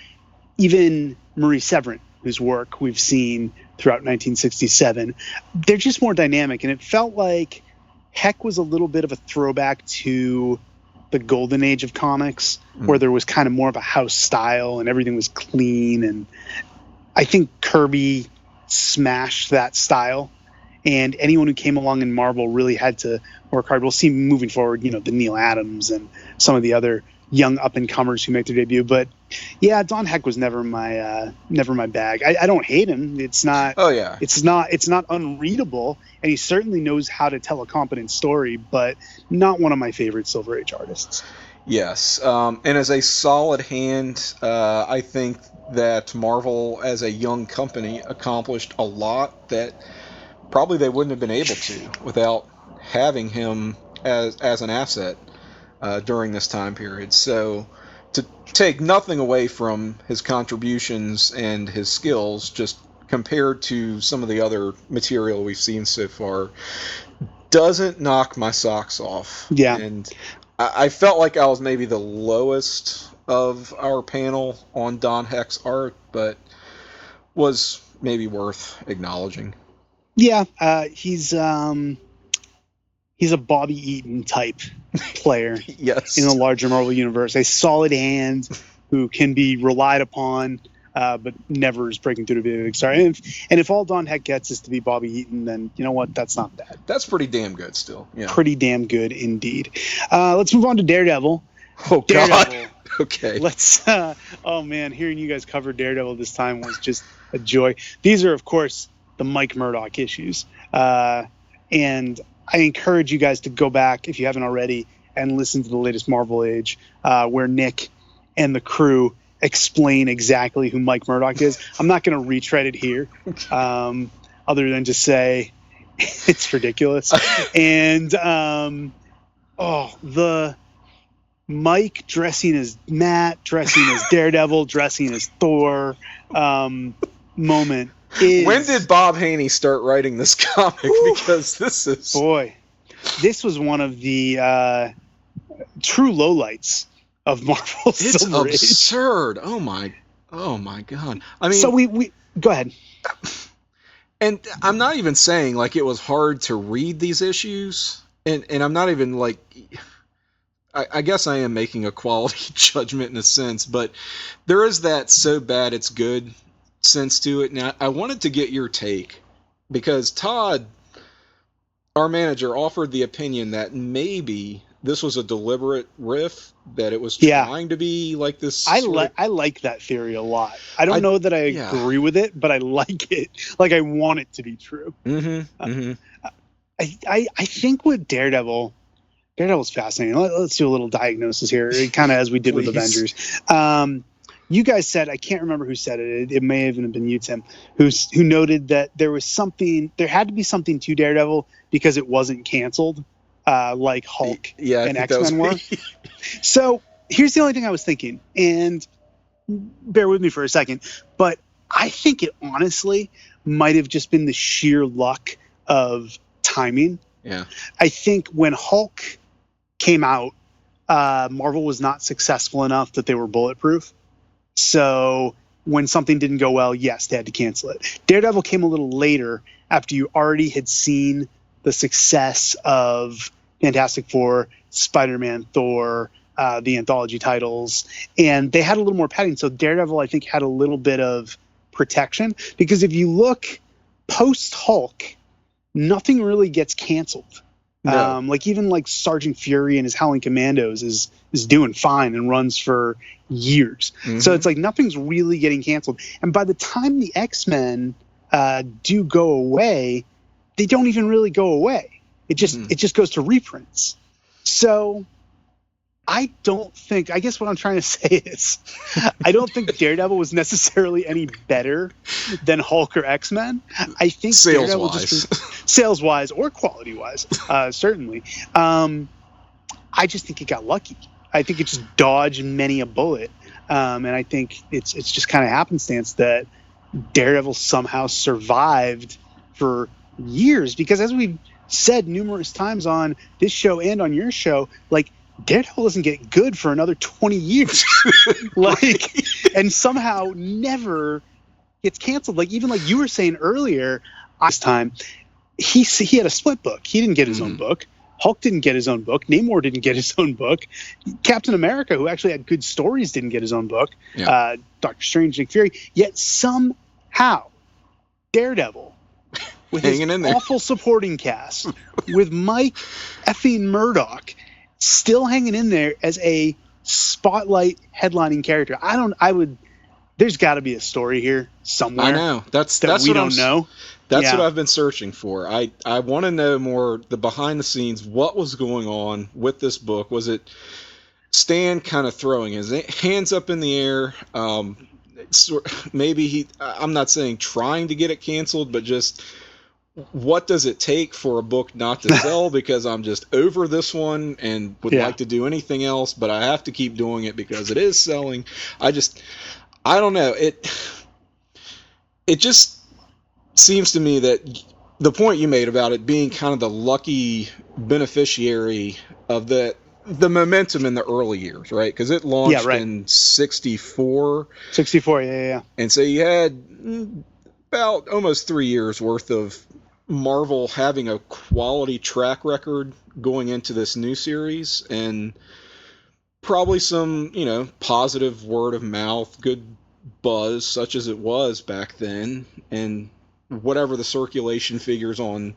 even Marie Severin, whose work we've seen throughout 1967. They're just more dynamic, and it felt like Heck was a little bit of a throwback to the golden age of comics, where there was kind of more of a house style and everything was clean. And I think Kirby smashed that style, and anyone who came along in Marvel really had to work hard. We'll see moving forward, the Neil Adams and some of the other young up-and-comers who make their debut. But yeah, Don Heck was never my bag. I don't hate him. It's not. Oh yeah. It's not unreadable, and he certainly knows how to tell a competent story. But not one of my favorite Silver Age artists. Yes, and as a solid hand, I think that Marvel, as a young company, accomplished a lot that probably they wouldn't have been able to without having him as an asset during this time period. So to take nothing away from his contributions and his skills, just compared to some of the other material we've seen so far, doesn't knock my socks off. Yeah. And I felt like I was maybe the lowest of our panel on Don Heck's art, but was maybe worth acknowledging. Yeah, he's a Bobby Eaton type player. Yes. In the larger Marvel universe, a solid hand who can be relied upon, but never is breaking through to be a big star. And if all Don Heck gets is to be Bobby Eaton, then you know what? That's not bad. That's pretty damn good still. Yeah. Pretty damn good indeed. Let's move on to Daredevil. Oh, Daredevil. God. Okay. Let's. Oh man, hearing you guys cover Daredevil this time was just a joy. These are, of course, the Mike Murdock issues, and I encourage you guys to go back, if you haven't already, and listen to the latest Marvel Age, where Nick and the crew explain exactly who Mike Murdock is. I'm not going to retread it here, other than to say it's ridiculous. And the Mike dressing as Matt, dressing as Daredevil, dressing as Thor moment is... When did Bob Haney start writing this comic? Because this is... Boy, this was one of the true lowlights of Marvel's Silver Age. It's absurd. Oh my God. I mean... So we go ahead. And I'm not even saying, like, it was hard to read these issues. And I'm not even, like... I guess I am making a quality judgment in a sense, but there is that so bad it's good sense to it. Now, I wanted to get your take, because Todd, our manager, offered the opinion that maybe this was a deliberate riff, that it was trying to be like this. I like that theory a lot. I don't know that I agree with it, but I like it. Like, I want it to be true. I think with Daredevil's fascinating. Let's do a little diagnosis here, kind of as we did with Avengers. You guys said, I can't remember who said it. It may even have been you, Tim, who noted that there had to be something to Daredevil because it wasn't canceled, like Hulk and X-Men were. So here's the only thing I was thinking, and bear with me for a second, but I think it honestly might have just been the sheer luck of timing. Yeah. I think when Hulk came out, Marvel was not successful enough that they were bulletproof. So when something didn't go well, yes, they had to cancel it. Daredevil came a little later, after you already had seen the success of Fantastic Four, Spider-Man, Thor, the anthology titles, and they had a little more padding. So Daredevil, I think, had a little bit of protection, because if you look post-Hulk, nothing really gets canceled. No. Like even like Sergeant Fury and his Howling Commandos is doing fine and runs for years. So it's like nothing's really getting canceled. And by the time the X-Men do go away, they don't even really go away. It just goes to reprints. So I guess what I'm trying to say is I don't think Daredevil was necessarily any better than Hulk or X-Men. I think sales-wise or quality-wise, certainly. I just think it got lucky. I think it just dodged many a bullet. And I think it's just kind of happenstance that Daredevil somehow survived for years. Because as we've said numerous times on this show and on your show, like, Daredevil doesn't get good for another 20 years. And somehow never gets canceled. Like even like you were saying earlier, last time he had a split book. He didn't get his own book. Hulk didn't get his own book. Namor didn't get his own book. Captain America, who actually had good stories, didn't get his own book. Yeah. Doctor Strange, Nick Fury. Yet somehow, Daredevil, with his awful supporting cast, with Mike effing MODOK, still hanging in there as a spotlight headlining character. There's got to be a story here somewhere. I know. That's we what don't know. That's what I've been searching for. I want to know more the behind the scenes. What was going on with this book? Was it Stan kind of throwing his hands up in the air? Maybe I'm not saying trying to get it canceled, but just what does it take for a book not to sell because I'm just over this one and would like to do anything else, but I have to keep doing it because it is selling. I don't know. It just seems to me that the point you made about it being kind of the lucky beneficiary of the momentum in the early years, right? Because it launched in 64. 64, yeah. And so you had about almost 3 years worth of Marvel having a quality track record going into this new series, and probably some, positive word of mouth, good buzz, such as it was back then, and whatever the circulation figures on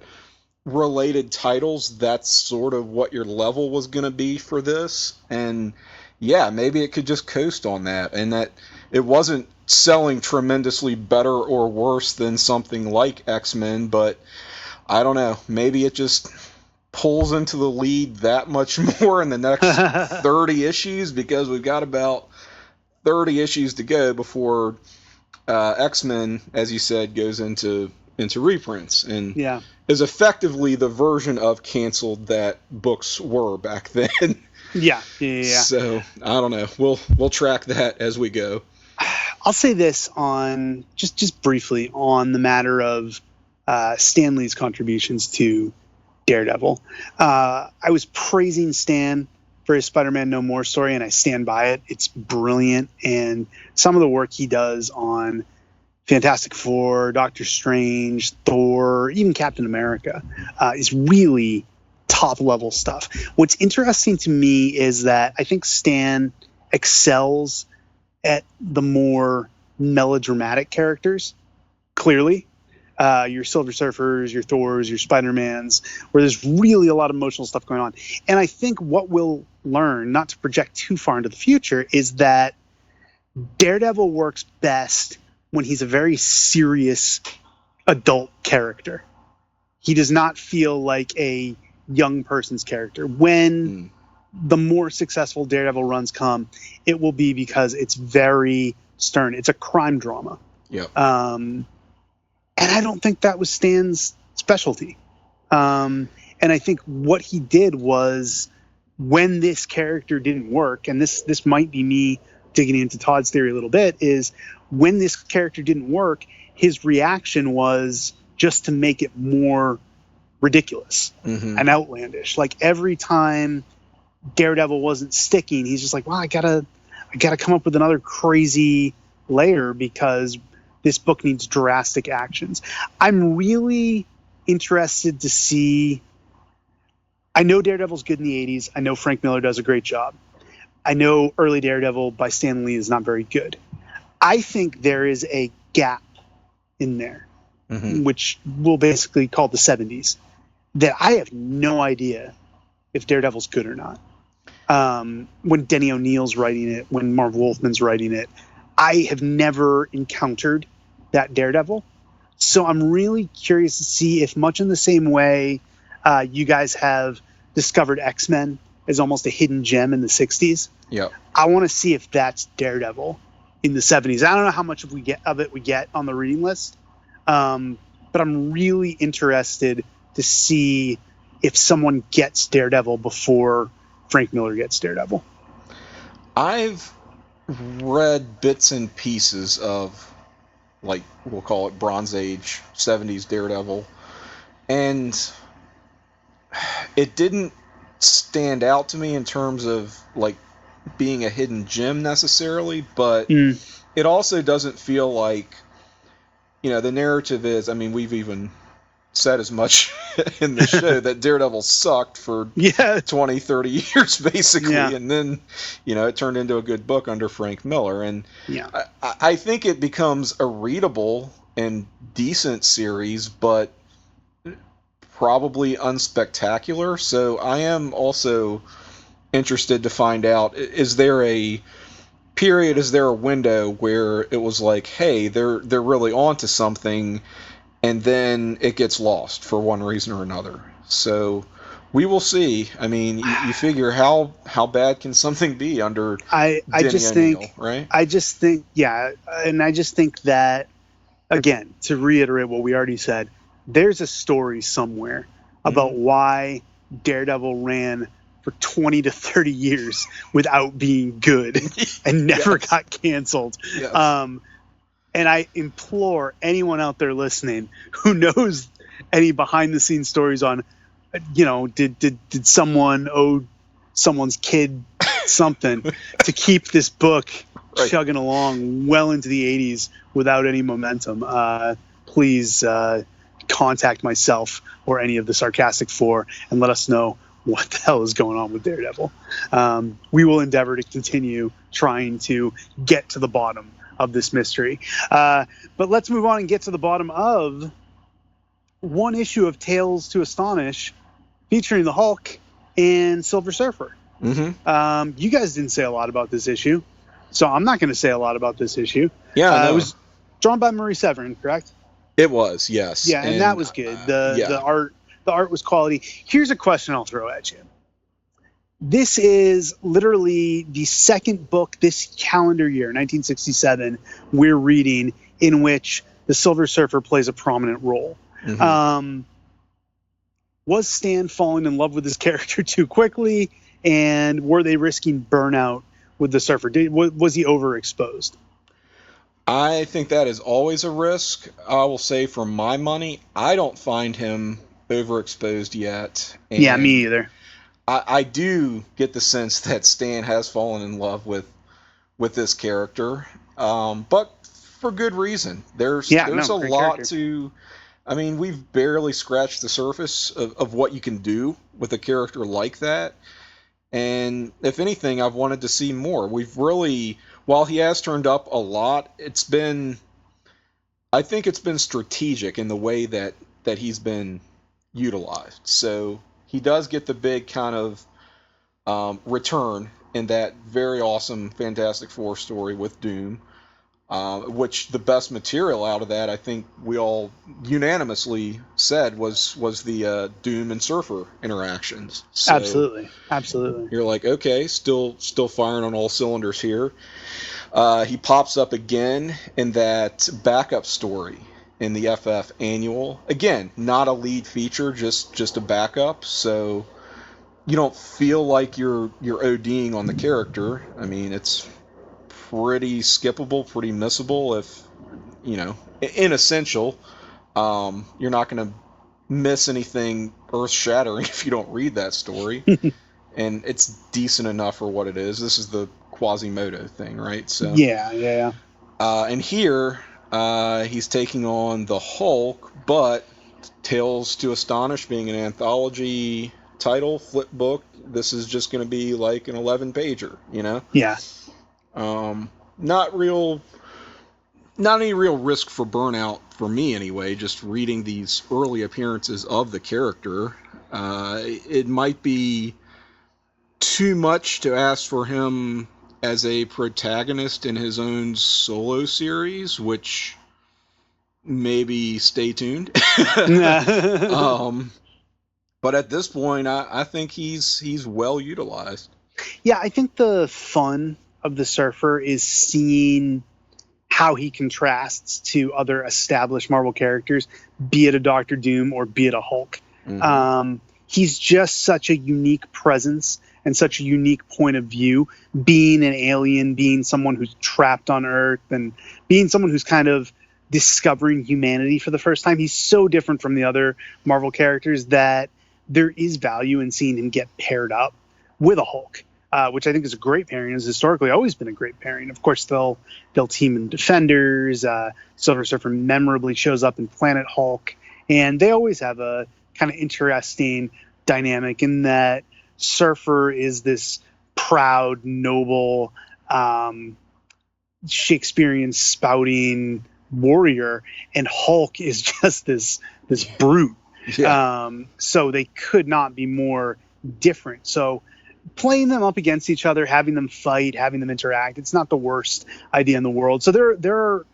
related titles, that's sort of what your level was going to be for this. And yeah, maybe it could just coast on that, and that it wasn't selling tremendously better or worse than something like X-Men, but I don't know, maybe it just pulls into the lead that much more in the next 30 issues, because we've got about 30 issues to go before X-Men, as you said, goes into reprints, and is effectively the version of canceled that books were back then. Yeah. So I don't know. We'll track that as we go. I'll say this on just briefly on the matter of Stan Lee's contributions to Daredevil. I was praising Stan for his Spider-Man No More story, and I stand by it. It's brilliant, and some of the work he does on Fantastic Four, Doctor Strange, Thor, even Captain America is really top-level stuff. What's interesting to me is that I think Stan excels at the more melodramatic characters, clearly. Your Silver Surfers, your Thors, your Spider-Mans, where there's really a lot of emotional stuff going on. And I think what we'll learn, not to project too far into the future, is that Daredevil works best when he's a very serious adult character. He does not feel like a young person's character. When the more successful Daredevil runs come, it will be because it's very stern. It's a crime drama. Yep. And I don't think that was Stan's specialty. And I think what he did was, when this character didn't work, and this might be me digging into Todd's theory a little bit, is when this character didn't work, his reaction was just to make it more ridiculous and outlandish. Like every time Daredevil wasn't sticking, he's just like, well, I gotta come up with another crazy layer because this book needs drastic actions. I'm really interested to see. I know Daredevil's good in the 80s. I know Frank Miller does a great job. I know early Daredevil by Stan Lee is not very good. I think there is a gap in there, which we'll basically call the 70s, that I have no idea if Daredevil's good or not. When Denny O'Neil's writing it, when Marv Wolfman's writing it, I have never encountered that Daredevil. So I'm really curious to see if, much in the same way you guys have discovered X-Men as almost a hidden gem in the 60s. Yep. I want to see if that's Daredevil in the 70s. I don't know how much we get on the reading list, but I'm really interested to see if someone gets Daredevil before Frank Miller gets Daredevil. I've read bits and pieces of, like, we'll call it Bronze Age 70s Daredevil, and it didn't stand out to me in terms of like being a hidden gem necessarily, but it also doesn't feel like the narrative is, I mean, we've even said as much in the show that Daredevil sucked for 20, 30 years, basically. Yeah. And then, it turned into a good book under Frank Miller. And I think it becomes a readable and decent series, but probably unspectacular. So I am also interested to find out, is there a window where it was like, hey, they're really onto something, and then it gets lost for one reason or another. So we will see. I mean, you figure how bad can something be under I just O'Neill, think, right? I just think, and I just think that, again, to reiterate what we already said, there's a story somewhere about why Daredevil ran for 20 to 30 years without being good and never got canceled. Yes. And I implore anyone out there listening who knows any behind-the-scenes stories on, did someone owe someone's kid something to keep this book chugging along well into the 80s without any momentum. Please contact myself or any of the Sarcastic Four and let us know what the hell is going on with Daredevil. We will endeavor to continue trying to get to the bottom of this mystery. But let's move on and get to the bottom of one issue of Tales to Astonish featuring the Hulk and Silver Surfer. Mm-hmm. You guys didn't say a lot about this issue, so I'm not going to say a lot about this issue. Yeah, it was drawn by Marie Severin, correct? It was, yes. Yeah, and that was good. The art was quality. Here's a question I'll throw at you. This is literally the second book this calendar year, 1967, we're reading in which the Silver Surfer plays a prominent role. Mm-hmm. Was Stan falling in love with his character too quickly, and were they risking burnout with the Surfer? Was he overexposed? I think that is always a risk. I will say, for my money, I don't find him overexposed yet. And yeah, me either. I do get the sense that Stan has fallen in love with this character, but for good reason. There's a lot character. To. I mean, we've barely scratched the surface of what you can do with a character like that. And if anything, I've wanted to see more. We've really, while he has turned up a lot, I think it's been strategic in the way that he's been utilized. So he does get the big kind of return in that very awesome Fantastic Four story with Doom, which the best material out of that, I think we all unanimously said, was the Doom and Surfer interactions. So absolutely. You're like, okay, still firing on all cylinders here. He pops up again in that backup story in the FF annual. Again, not a lead feature, just a backup. So you don't feel like you're ODing on the character. I mean, it's pretty skippable, pretty missable. If inessential, you're not going to miss anything earth-shattering if you don't read that story. And it's decent enough for what it is. This is the Quasimodo thing, right? So yeah. And here, he's taking on the Hulk, but Tales to Astonish being an anthology title, flip book, this is just going to be like an 11-pager, Yeah. Not any real risk for burnout for me anyway, just reading these early appearances of the character. It might be too much to ask for him as a protagonist in his own solo series, which maybe stay tuned. But at this point, I think he's well utilized. Yeah, I think the fun of the Surfer is seeing how he contrasts to other established Marvel characters, be it a Doctor Doom or be it a Hulk. Mm-hmm. He's just such a unique presence and such a unique point of view, being an alien, being someone who's trapped on Earth, and being someone who's kind of discovering humanity for the first time. He's so different from the other Marvel characters that there is value in seeing him get paired up with a Hulk. which I think is a great pairing. Has historically always been a great pairing. Of course, they'll team in Defenders. Silver Surfer memorably shows up in Planet Hulk, and they always have a kind of interesting dynamic in that Surfer is this proud, noble, Shakespearean spouting warrior, and Hulk is just this brute. Yeah. So they could not be more different. So playing them up against each other, having them fight, having them interact, it's not the worst idea in the world. So there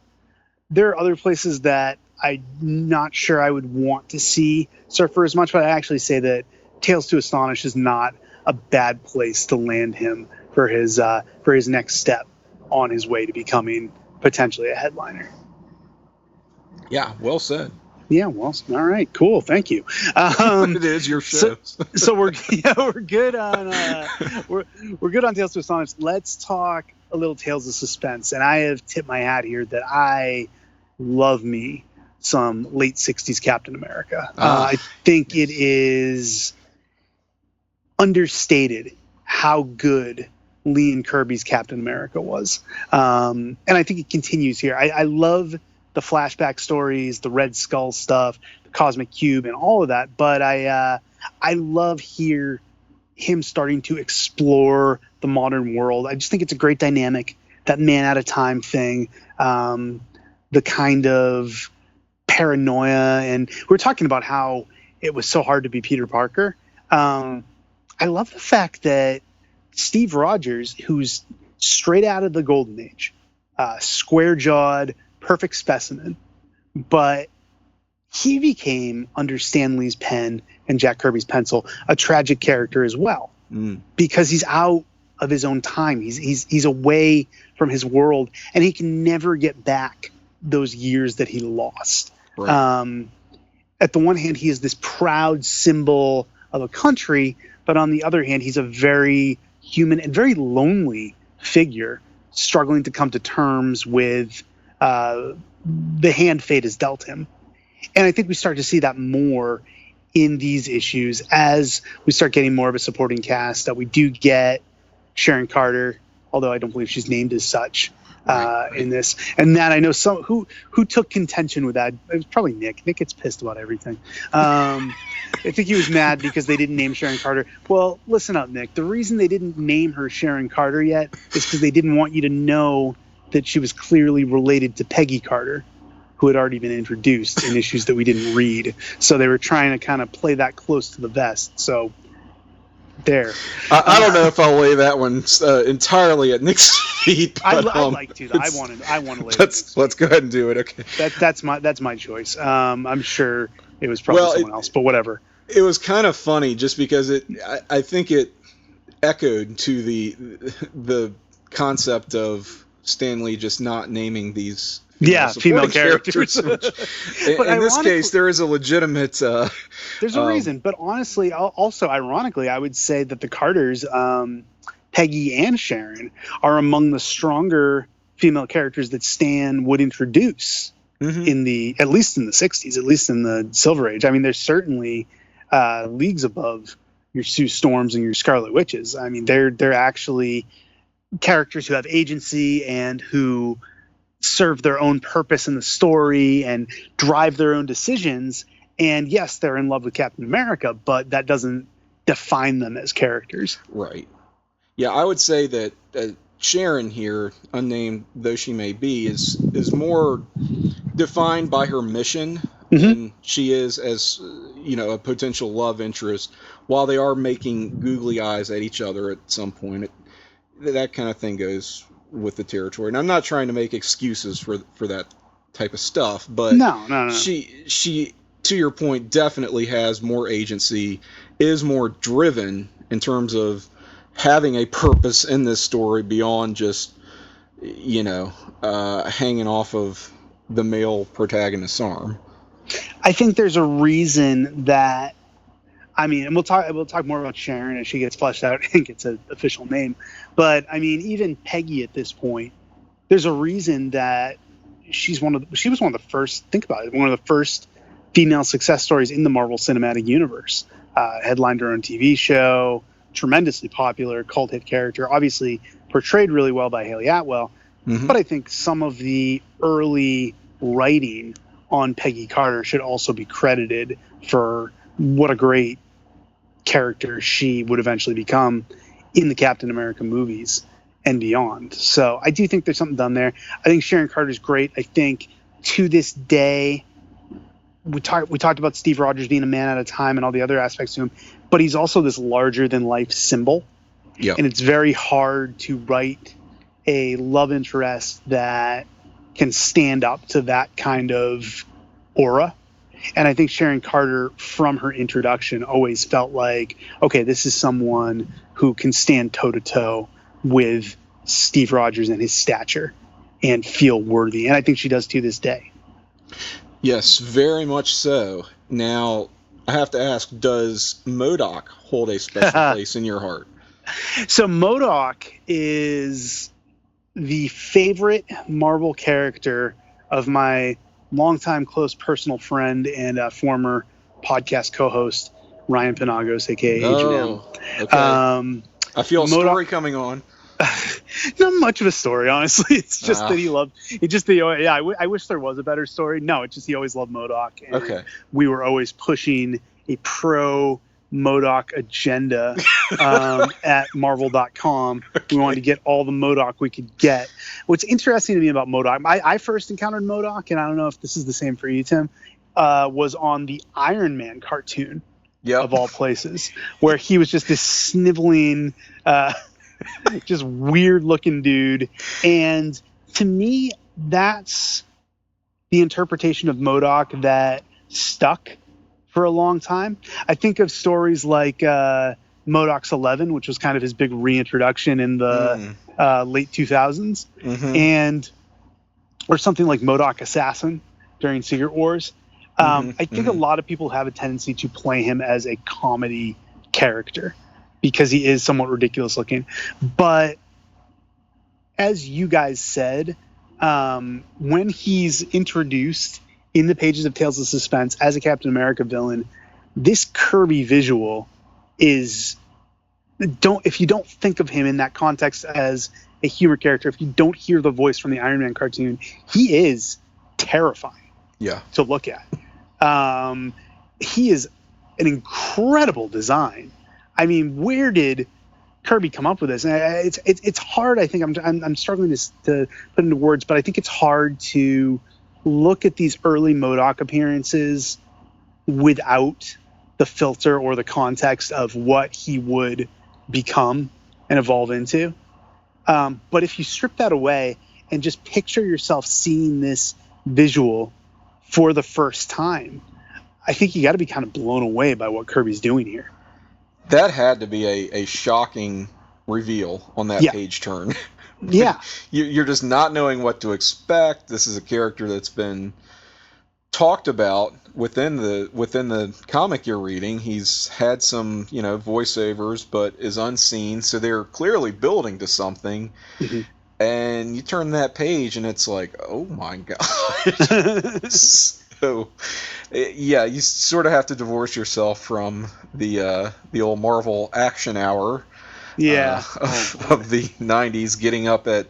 are other places that I'm not sure I would want to see Surfer as much, but I actually say that Tales to Astonish is not a bad place to land him for his next step on his way to becoming potentially a headliner. Yeah, well said. Yeah, well, all right, cool, thank you. It is your show. So we're good on we're good on Tales to Astonish. Let's talk a little Tales of Suspense, and I have tipped my hat here that I love me some late '60s Captain America. I think it is understated how good Lee and Kirby's Captain America was, and I think it continues here. I love the flashback stories, the Red Skull stuff, the Cosmic Cube, and all of that. But I love here him starting to explore the modern world. I just think it's a great dynamic, that man at a time thing, the kind of paranoia. And we're talking about how it was so hard to be Peter Parker. I love the fact that Steve Rogers, who's straight out of the Golden Age, square-jawed, perfect specimen, but he became, under Stan Lee's pen and Jack Kirby's pencil, a tragic character as well, because he's out of his own time. He's away from his world, and he can never get back those years that he lost. Right. At the one hand, he is this proud symbol of a country, but on the other hand, he's a very human and very lonely figure, struggling to come to terms with the hand fate has dealt him. And I think we start to see that more in these issues as we start getting more of a supporting cast. We do get Sharon Carter, although I don't believe she's named as such in this. And that I know some who took contention with that. It was probably Nick. Nick gets pissed about everything. I think he was mad because they didn't name Sharon Carter. Well, listen up, Nick. The reason they didn't name her Sharon Carter yet is because they didn't want you to know that she was clearly related to Peggy Carter, who had already been introduced in issues that we didn't read. So they were trying to kind of play that close to the vest. So there. I don't know if I'll lay that one entirely at Nick's feet. But, I'd like to. Though. I want to lay it. Let's go ahead and do it. Okay. That's my choice. I'm sure it was probably someone else, but whatever. It was kind of funny just because I think it echoed to the concept of Stan Lee just not naming these female characters. In this case, there is a legitimate there's a reason, but honestly, also ironically, I would say that the Carters, Peggy and Sharon, are among the stronger female characters that Stan would introduce at least in the 60s, at least in the Silver Age. I mean, there's certainly leagues above your Sue Storms and your Scarlet Witches. I mean, they're actually characters who have agency and who serve their own purpose in the story and drive their own decisions. And yes, they're in love with Captain America, but that doesn't define them as characters. Right. Yeah, I would say that Sharon here, unnamed though she may be, is more defined by her mission than she is as a potential love interest. While they are making googly eyes at each other at some point, that kind of thing goes with the territory. And I'm not trying to make excuses for that type of stuff, but no. She, to your point, definitely has more agency, is more driven in terms of having a purpose in this story beyond just, hanging off of the male protagonist's arm. I think there's a reason that, and we'll talk more about Sharon as she gets fleshed out and gets an official name. But even Peggy at this point, there's a reason that she was one of the first. Think about it, one of the first female success stories in the Marvel Cinematic Universe. Headlined her own TV show, tremendously popular cult hit character, obviously portrayed really well by Haley Atwell. But I think some of the early writing on Peggy Carter should also be credited for what a great character she would eventually become in the Captain America movies and beyond. So I do think there's something done there. I think Sharon Carter's great. I think to this day, we talked about Steve Rogers being a man at a time and all the other aspects to him, but he's also this larger than life symbol. Yep. And it's very hard to write a love interest that can stand up to that kind of aura. And I think Sharon Carter, from her introduction, always felt like, okay, this is someone who can stand toe-to-toe with Steve Rogers and his stature and feel worthy. And I think she does to this day. Yes, very much so. Now, I have to ask, does MODOK hold a special place in your heart? So MODOK is the favorite Marvel character of my longtime close personal friend and former podcast co-host, Ryan Penagos, a.k.a. H&M. Okay. I feel a story coming on. Not much of a story, honestly. It's just that he loved. It just the I wish there was a better story. No, it's just he always loved MODOK. And okay. We were always pushing a pro MODOK agenda at Marvel.com. Okay. We wanted to get all the MODOK we could get. What's interesting to me about MODOK, I first encountered MODOK, and I don't know if this is the same for you, Tim, was on the Iron Man cartoon, of all places, where he was just this sniveling, just weird-looking dude. And to me, that's the interpretation of MODOK that stuck for a long time. I think of stories like MODOK's 11, which was kind of his big reintroduction in the late 2000s, and or something like MODOK Assassin during Secret Wars. I think a lot of people have a tendency to play him as a comedy character because he is somewhat ridiculous looking. But as you guys said, when he's introduced in the pages of Tales of Suspense as a Captain America villain, this Kirby visual is if you don't think of him in that context as a humor character, if you don't hear the voice from the Iron Man cartoon, he is terrifying to look at. He is an incredible design. I mean, where did Kirby come up with this? And it's hard. I think I'm struggling to put into words, but I think it's hard to look at these early MODOK appearances without the filter or the context of what he would become and evolve into. But if you strip that away and just picture yourself seeing this visual for the first time, I think you got to be kind of blown away by what Kirby's doing here. That had to be a shocking reveal on that page turn. Yeah. You're just not knowing what to expect. This is a character that's been talked about within the comic you're reading. He's had some, voiceovers, but is unseen. So they're clearly building to something. And you turn that page and it's like, oh my God. So, yeah, you sort of have to divorce yourself from the old Marvel action hour. Of the 90s, getting up at,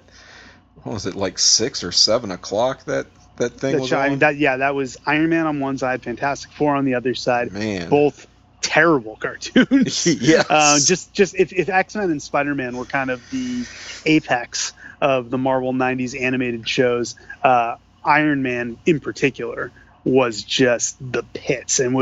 what was it, like 6 or 7 o'clock that thing was on? That was Iron Man on one side, Fantastic Four on the other side. Man. Both terrible cartoons. Yes. Just if X-Men and Spider-Man were kind of the apex of the Marvel 90s animated shows, Iron Man in particular was just the pits, and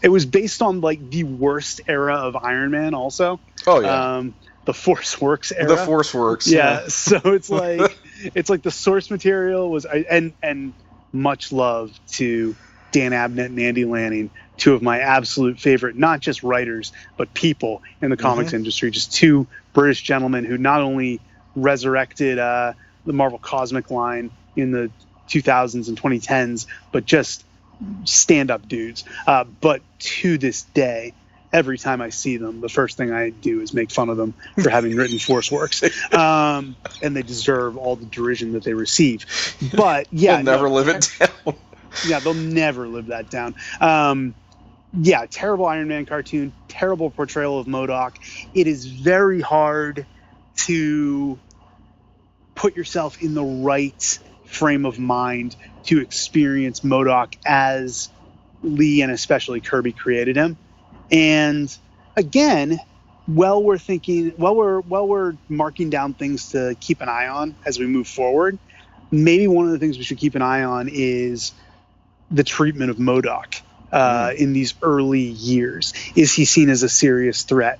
it was based on like the worst era of Iron Man also. The Force Works era. The Force Works. Yeah. So it's like the source material was, and much love to Dan Abnett and Andy Lanning, two of my absolute favorite, not just writers, but people in the comics industry, just two British gentlemen who not only resurrected the Marvel Cosmic line in the 2000s and 2010s, but just stand-up dudes. But to this day, every time I see them, the first thing I do is make fun of them for having written Force Works. And they deserve all the derision that they receive. But yeah, they'll never live it down. Yeah, they'll never live that down. yeah, terrible Iron Man cartoon, terrible portrayal of MODOK. It is very hard to put yourself in the right frame of mind to experience MODOK as Lee and especially Kirby created him. And again, while we're marking down things to keep an eye on as we move forward, maybe one of the things we should keep an eye on is the treatment of MODOK in these early years. Is he seen as a serious threat?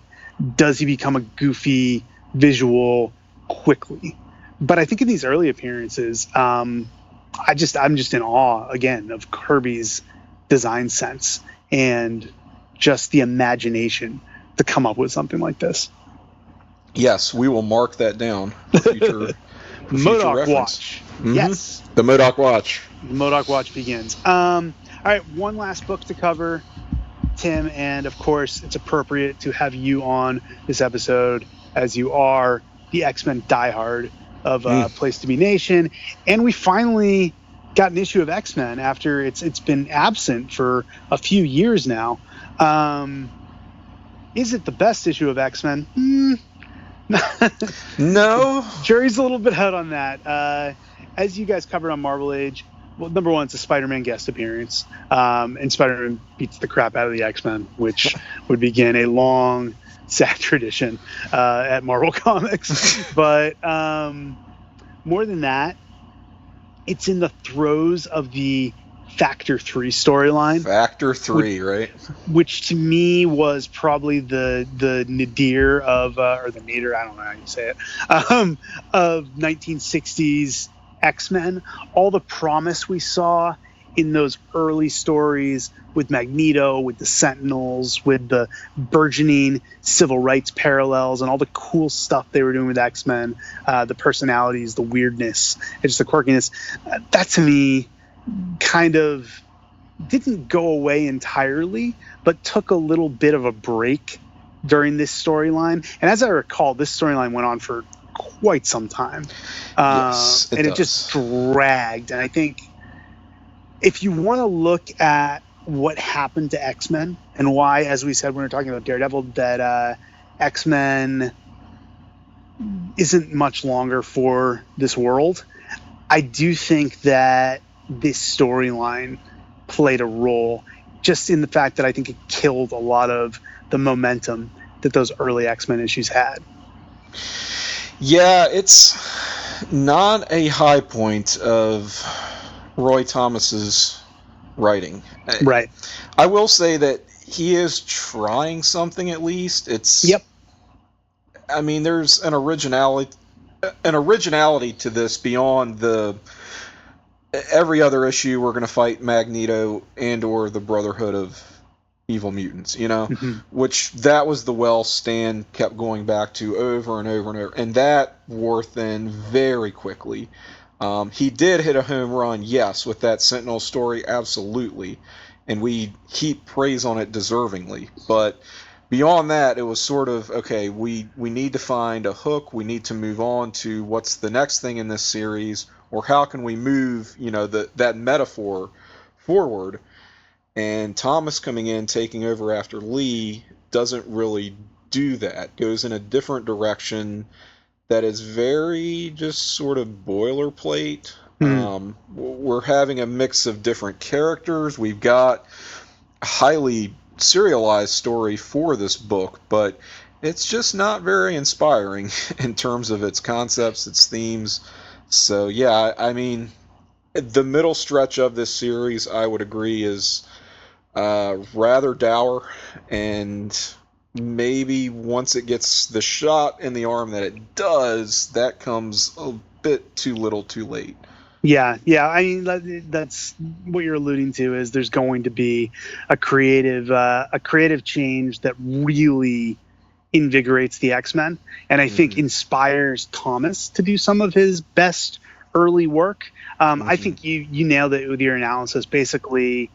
Does he become a goofy visual quickly? But I think in these early appearances, I'm just in awe again of Kirby's design sense and just the imagination to come up with something like this. Yes, we will mark that down for future, MODOK reference. Watch. Mm-hmm. Yes. The MODOK Watch. The MODOK Watch begins. All right, one last book to cover, Tim, and of course it's appropriate to have you on this episode as you are the X-Men diehard of Place to Be Nation, and we finally got an issue of X-Men after it's been absent for a few years now. Is it the best issue of X-Men? No. Jury's a little bit out on that. As you guys covered on Marvel Age, well, number one, it's a Spider-Man guest appearance, and Spider-Man beats the crap out of the X-Men, which would begin a long, sad tradition at Marvel Comics. But more than that, it's in the throes of the Factor 3 storyline. Factor 3, right? Which to me was probably the nadir of, or the nadir, I don't know how you say it, of 1960s X-Men. All the promise we saw in those early stories with Magneto, with the Sentinels, with the burgeoning civil rights parallels, and all the cool stuff they were doing with X-Men, the personalities, the weirdness, and just the quirkiness, that to me kind of didn't go away entirely, but took a little bit of a break during this storyline. And as I recall, this storyline went on for quite some time. Yes, it just dragged. And I think if you want to look at what happened to X-Men and why, as we said when we were talking about Daredevil, that X-Men isn't much longer for this world, I do think that this storyline played a role, just in the fact that I think it killed a lot of the momentum that those early X-Men issues had. Yeah, it's not a high point of Roy Thomas's writing. Right. I will say that he is trying something, at least. I mean, there's an originality to this beyond the every other issue we're going to fight Magneto and or the Brotherhood of Evil Mutants, which that was the well Stan kept going back to over and over and over, and that wore thin very quickly. He did hit a home run, yes, with that Sentinel story, absolutely, and we heap praise on it deservingly, but beyond that, it was sort of, okay, we need to find a hook, we need to move on to what's the next thing in this series, or how can we move, that metaphor forward. And Thomas coming in, taking over after Lee, doesn't really do that. Goes in a different direction that is very just sort of boilerplate. We're having a mix of different characters. We've got a highly serialized story for this book, but it's just not very inspiring in terms of its concepts, its themes. So yeah, I mean, the middle stretch of this series, I would agree, is rather dour, and maybe once it gets the shot in the arm that it does, that comes a bit too little too late. Yeah. I mean, that's what you're alluding to, is there's going to be a creative change that really invigorates the X-Men, and I think inspires Thomas to do some of his best early work. I think you nailed it with your analysis. Basically,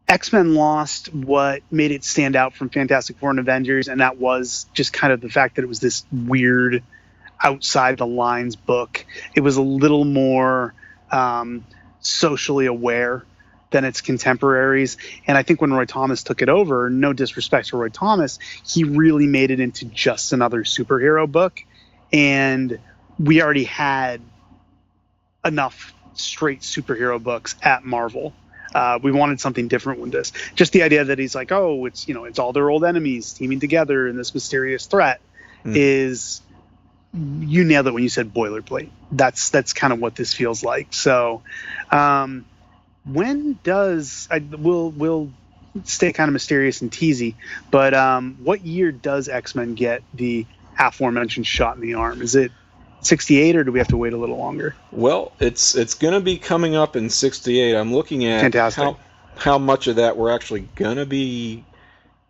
X-Men lost what made it stand out from Fantastic Four and Avengers, and that was just kind of the fact that it was this weird, outside the lines book. It was a little more socially aware than its contemporaries. And I think when Roy Thomas took it over, no disrespect to Roy Thomas, he really made it into just another superhero book. And we already had enough straight superhero books at Marvel. We wanted something different with this. Just the idea that he's like, oh, it's all their old enemies teaming together in this mysterious threat is, you nailed it when you said boilerplate. That's kind of what this feels like. So, when does we'll stay kind of mysterious and teasy, but what year does X-Men get the aforementioned shot in the arm? Is it 68 or do we have to wait a little longer? Well, it's going to be coming up in 68. I'm looking at how much of that we're actually going to be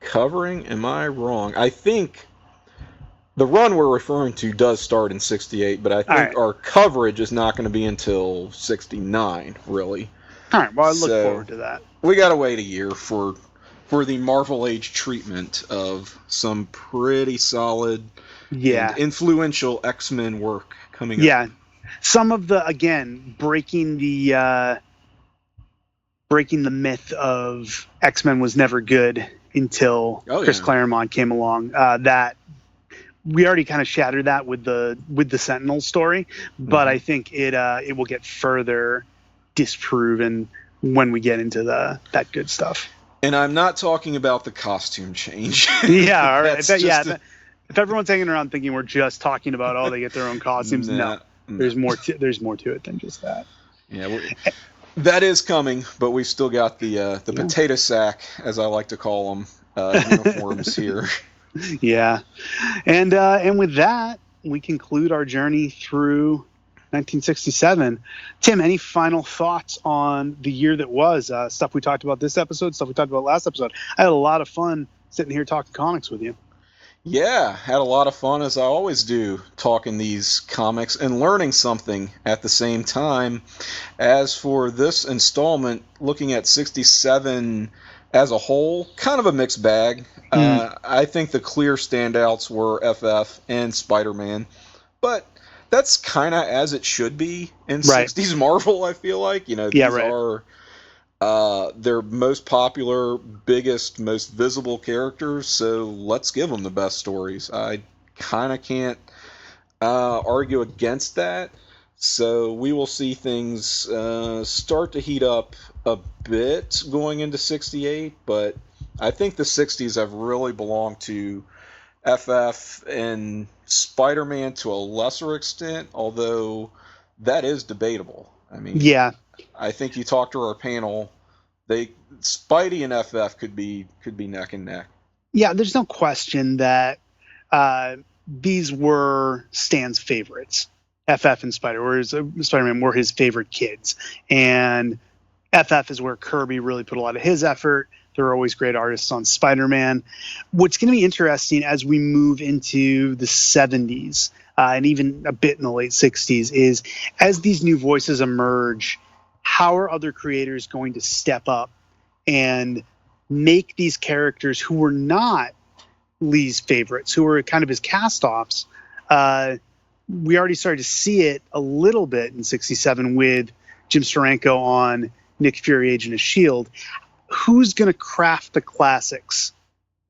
covering. Am I wrong? I think the run we're referring to does start in 68, but I think our coverage is not going to be until 69, really. All right, well, I look forward to that. We got to wait a year for the Marvel Age treatment of some pretty solid and influential X-Men work coming up. Yeah, some of the, again, breaking the myth of X-Men was never good until Chris Claremont came along. That we already kind of shattered that with the Sentinel story, but I think it will get further disproven when we get into that good stuff. And I'm not talking about the costume change. Yeah, all right. If everyone's hanging around thinking we're just talking about they get their own costumes, no. There's more to it than just that. Yeah, that is coming, but we've still got the potato sack, as I like to call them, uniforms here. Yeah, and with that, we conclude our journey through 1967. Tim, any final thoughts on the year that was? Stuff we talked about this episode, stuff we talked about last episode. I had a lot of fun sitting here talking comics with you. Yeah, had a lot of fun, as I always do, talking these comics and learning something at the same time. As for this installment, looking at 67 as a whole, kind of a mixed bag. I think the clear standouts were FF and Spider-Man, but that's kind of as it should be in 60s Marvel, I feel like. These are their most popular, biggest, most visible characters, so let's give them the best stories. I kind of can't argue against that. So we will see things start to heat up a bit going into 68, but I think the 60s have really belonged to FF and Spider-Man to a lesser extent, although that is debatable. I mean, I think you talk to our panel, Spidey and FF could be neck and neck. Yeah, there's no question that these were Stan's favorites. FF and Spider-Man were his favorite kids, and FF is where Kirby really put a lot of his effort. There are always great artists on Spider-Man. What's going to be interesting as we move into the 70s and even a bit in the late 60s is, as these new voices emerge, how are other creators going to step up and make these characters who were not Lee's favorites, who were kind of his cast-offs? We already started to see it a little bit in 67 with Jim Steranko on Nick Fury, Agent of S.H.I.E.L.D. Who's going to craft the classics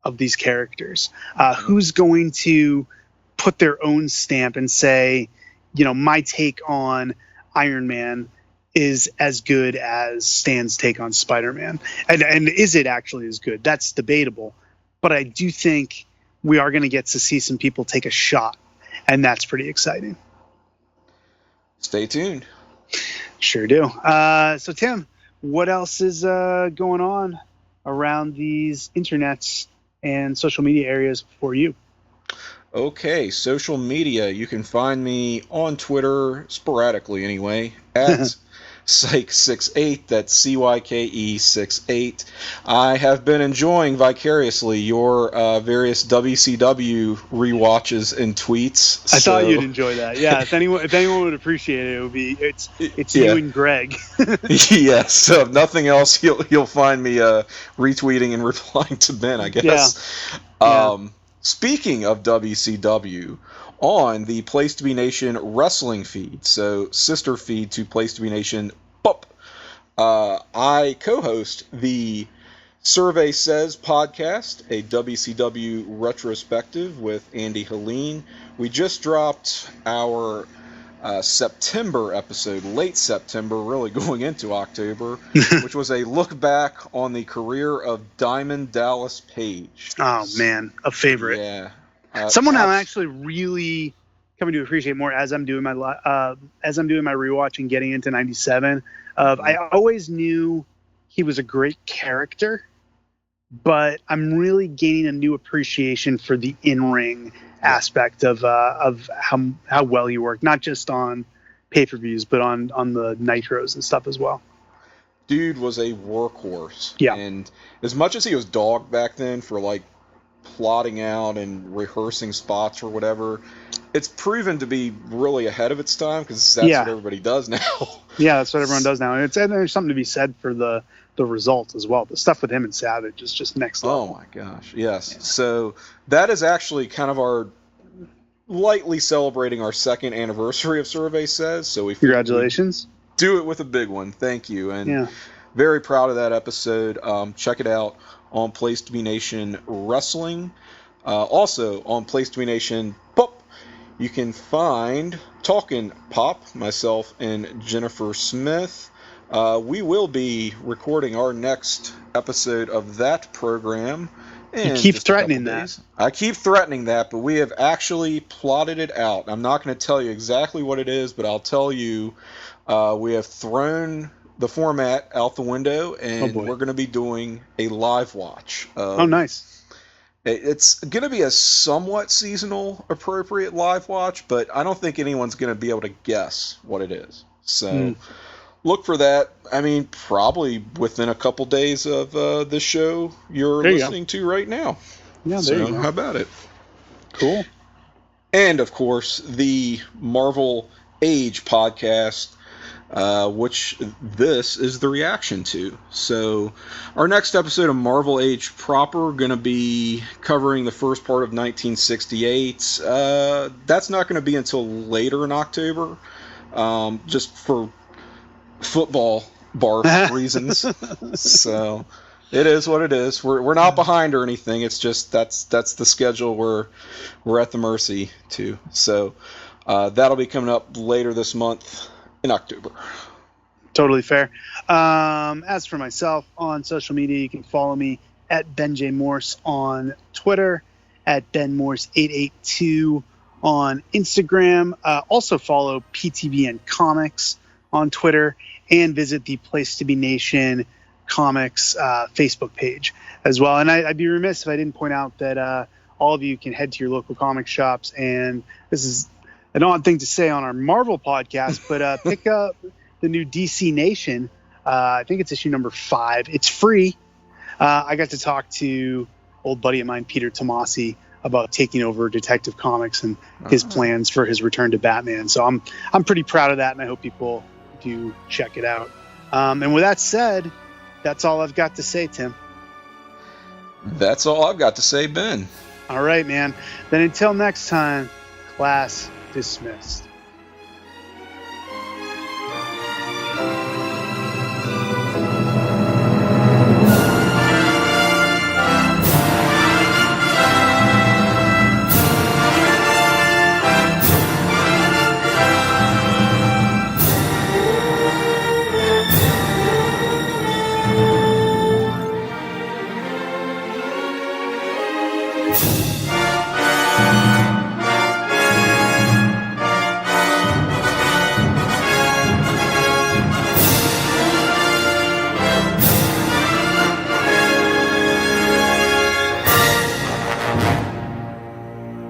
of these characters? Who's going to put their own stamp and say, my take on Iron Man is as good as Stan's take on Spider-Man? And is it actually as good? That's debatable. But I do think we are going to get to see some people take a shot, and that's pretty exciting. Stay tuned. Sure do. So, Tim, what else is going on around these internets and social media areas for you? Okay, social media. You can find me on Twitter, sporadically anyway, at Psych68, that's CYKE68. I have been enjoying vicariously your various WCW rewatches and tweets. I thought you'd enjoy that. Yeah, if anyone would appreciate it, it's you and Greg. Yeah, so if nothing else, you'll find me retweeting and replying to Ben, I guess. Yeah. Speaking of WCW, on the Place to Be Nation wrestling feed, so sister feed to Place to Be Nation, I co-host the Survey Says podcast, a WCW retrospective with Andy Helene. We just dropped our September episode, late September, really going into October, which was a look back on the career of Diamond Dallas Page. Oh man, a favorite. Yeah, someone I'm actually really coming to appreciate more as I'm doing my rewatch and getting into '97. I always knew he was a great character, but I'm really gaining a new appreciation for the in-ring aspect of how well he worked, not just on pay-per-views, but on the nitros and stuff as well. Dude was a workhorse. Yeah. And as much as he was dogged back then for like plotting out and rehearsing spots or whatever, it's proven to be really ahead of its time because that's what everybody does now. Yeah, that's what everyone does now. And there's something to be said for the result as well. The stuff with him and Savage is just next level. Oh my gosh, yes. Yeah. So that is actually kind of our lightly celebrating our second anniversary of Survey Says. So congratulations. Do it with a big one. Thank you. And very proud of that episode. Check it out on Place to Be Nation Wrestling. Also on Place to Be Nation Pop, you can find Talkin' Pop, myself and Jennifer Smith. We will be recording our next episode of that program. You keep threatening that. I keep threatening that, but we have actually plotted it out. I'm not going to tell you exactly what it is, but I'll tell you we have thrown the format out the window, and we're going to be doing a live watch. Oh, nice. It's going to be a somewhat seasonal appropriate live watch, but I don't think anyone's going to be able to guess what it is. So look for that. I mean, probably within a couple days of the show you're listening to right now. Yeah, there you go. How about it? Cool. And, of course, the Marvel Age podcast, which this is the reaction to. So our next episode of Marvel Age proper going to be covering the first part of 1968. That's not going to be until later in October, just for football barf reasons. So it is what it is. We're not behind or anything. It's just that's the schedule we're at the mercy to. So that'll be coming up later this month in October. Totally fair. As for myself, on social media, you can follow me at Ben J. Morse on Twitter, at Ben Morse 882 on Instagram. Also follow PTBN Comics on Twitter, and visit the Place to Be Nation Comics Facebook page as well. And I'd be remiss if I didn't point out that all of you can head to your local comic shops, and this is an odd thing to say on our Marvel podcast, but pick up the new DC Nation. I think it's issue number 5. It's free. I got to talk to old buddy of mine, Peter Tomasi, about taking over Detective Comics and his plans for his return to Batman. So I'm pretty proud of that, and I hope people do check it out. And with that said, that's all I've got to say, Tim. That's all I've got to say, Ben. All right, man. Then until next time, class dismissed.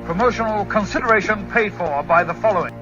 Promotional consideration paid for by the following.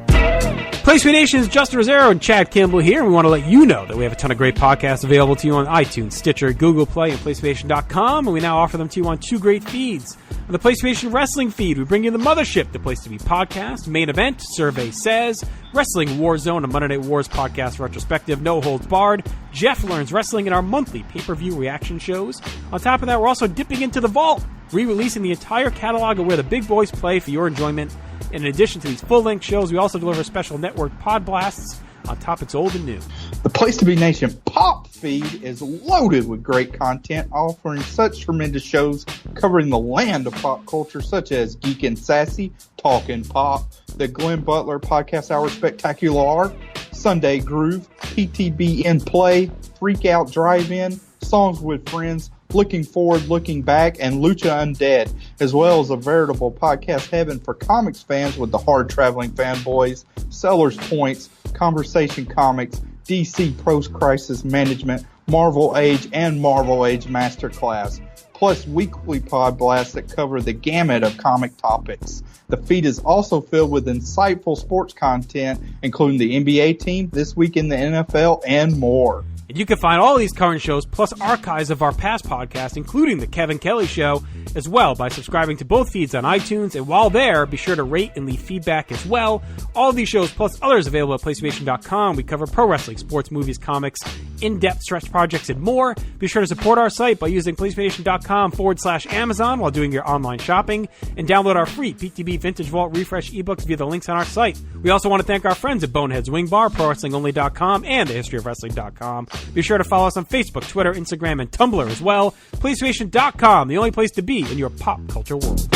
Place to Be Nation's Justin Rosero and Chad Campbell here, and we want to let you know that we have a ton of great podcasts available to you on iTunes, Stitcher, Google Play, and PlaceToBeNation.com, and we now offer them to you on 2 great feeds. On the Place to Be Nation Wrestling feed, we bring you the Mothership, the Place to Be podcast, Main Event, Survey Says, Wrestling War Zone, a Monday Night Wars podcast retrospective, No Holds Barred, Jeff Learns Wrestling, and our monthly pay-per-view reaction shows. On top of that, we're also dipping into the vault, re-releasing the entire catalog of where the big boys play for your enjoyment. In addition to these full-length shows, we also deliver special network pod blasts on topics old and new. The Place to Be Nation pops! feed is loaded with great content, offering such tremendous shows covering the land of pop culture, such as Geek and Sassy, Talkin' Pop, the Glenn Butler Podcast Hour Spectacular, Sunday Groove, PTBN Play, Freak Out Drive-In, Songs with Friends, Looking Forward, Looking Back, and Lucha Undead, as well as a veritable podcast heaven for comics fans with the hard-traveling fanboys, Sellers Points, Conversation Comics, DC Post-Crisis Management, Marvel Age, and Marvel Age Masterclass, plus weekly pod blasts that cover the gamut of comic topics. The feed is also filled with insightful sports content, including the NBA team, This Week in the NFL, and more. And you can find all these current shows, plus archives of our past podcasts, including The Kevin Kelly Show, as well by subscribing to both feeds on iTunes. And while there, be sure to rate and leave feedback as well. All of these shows, plus others available at PlayStation.com. We cover pro wrestling, sports, movies, comics, in-depth stretch projects, and more. Be sure to support our site by using PlayStation.com/Amazon while doing your online shopping. And download our free PTB Vintage Vault Refresh ebooks via the links on our site. We also want to thank our friends at Boneheads Wing Bar, ProWrestlingOnly.com, and TheHistoryOfWrestling.com. Be sure to follow us on Facebook, Twitter, Instagram, and Tumblr as well. PlayStation.com, the only place to be in your pop culture world.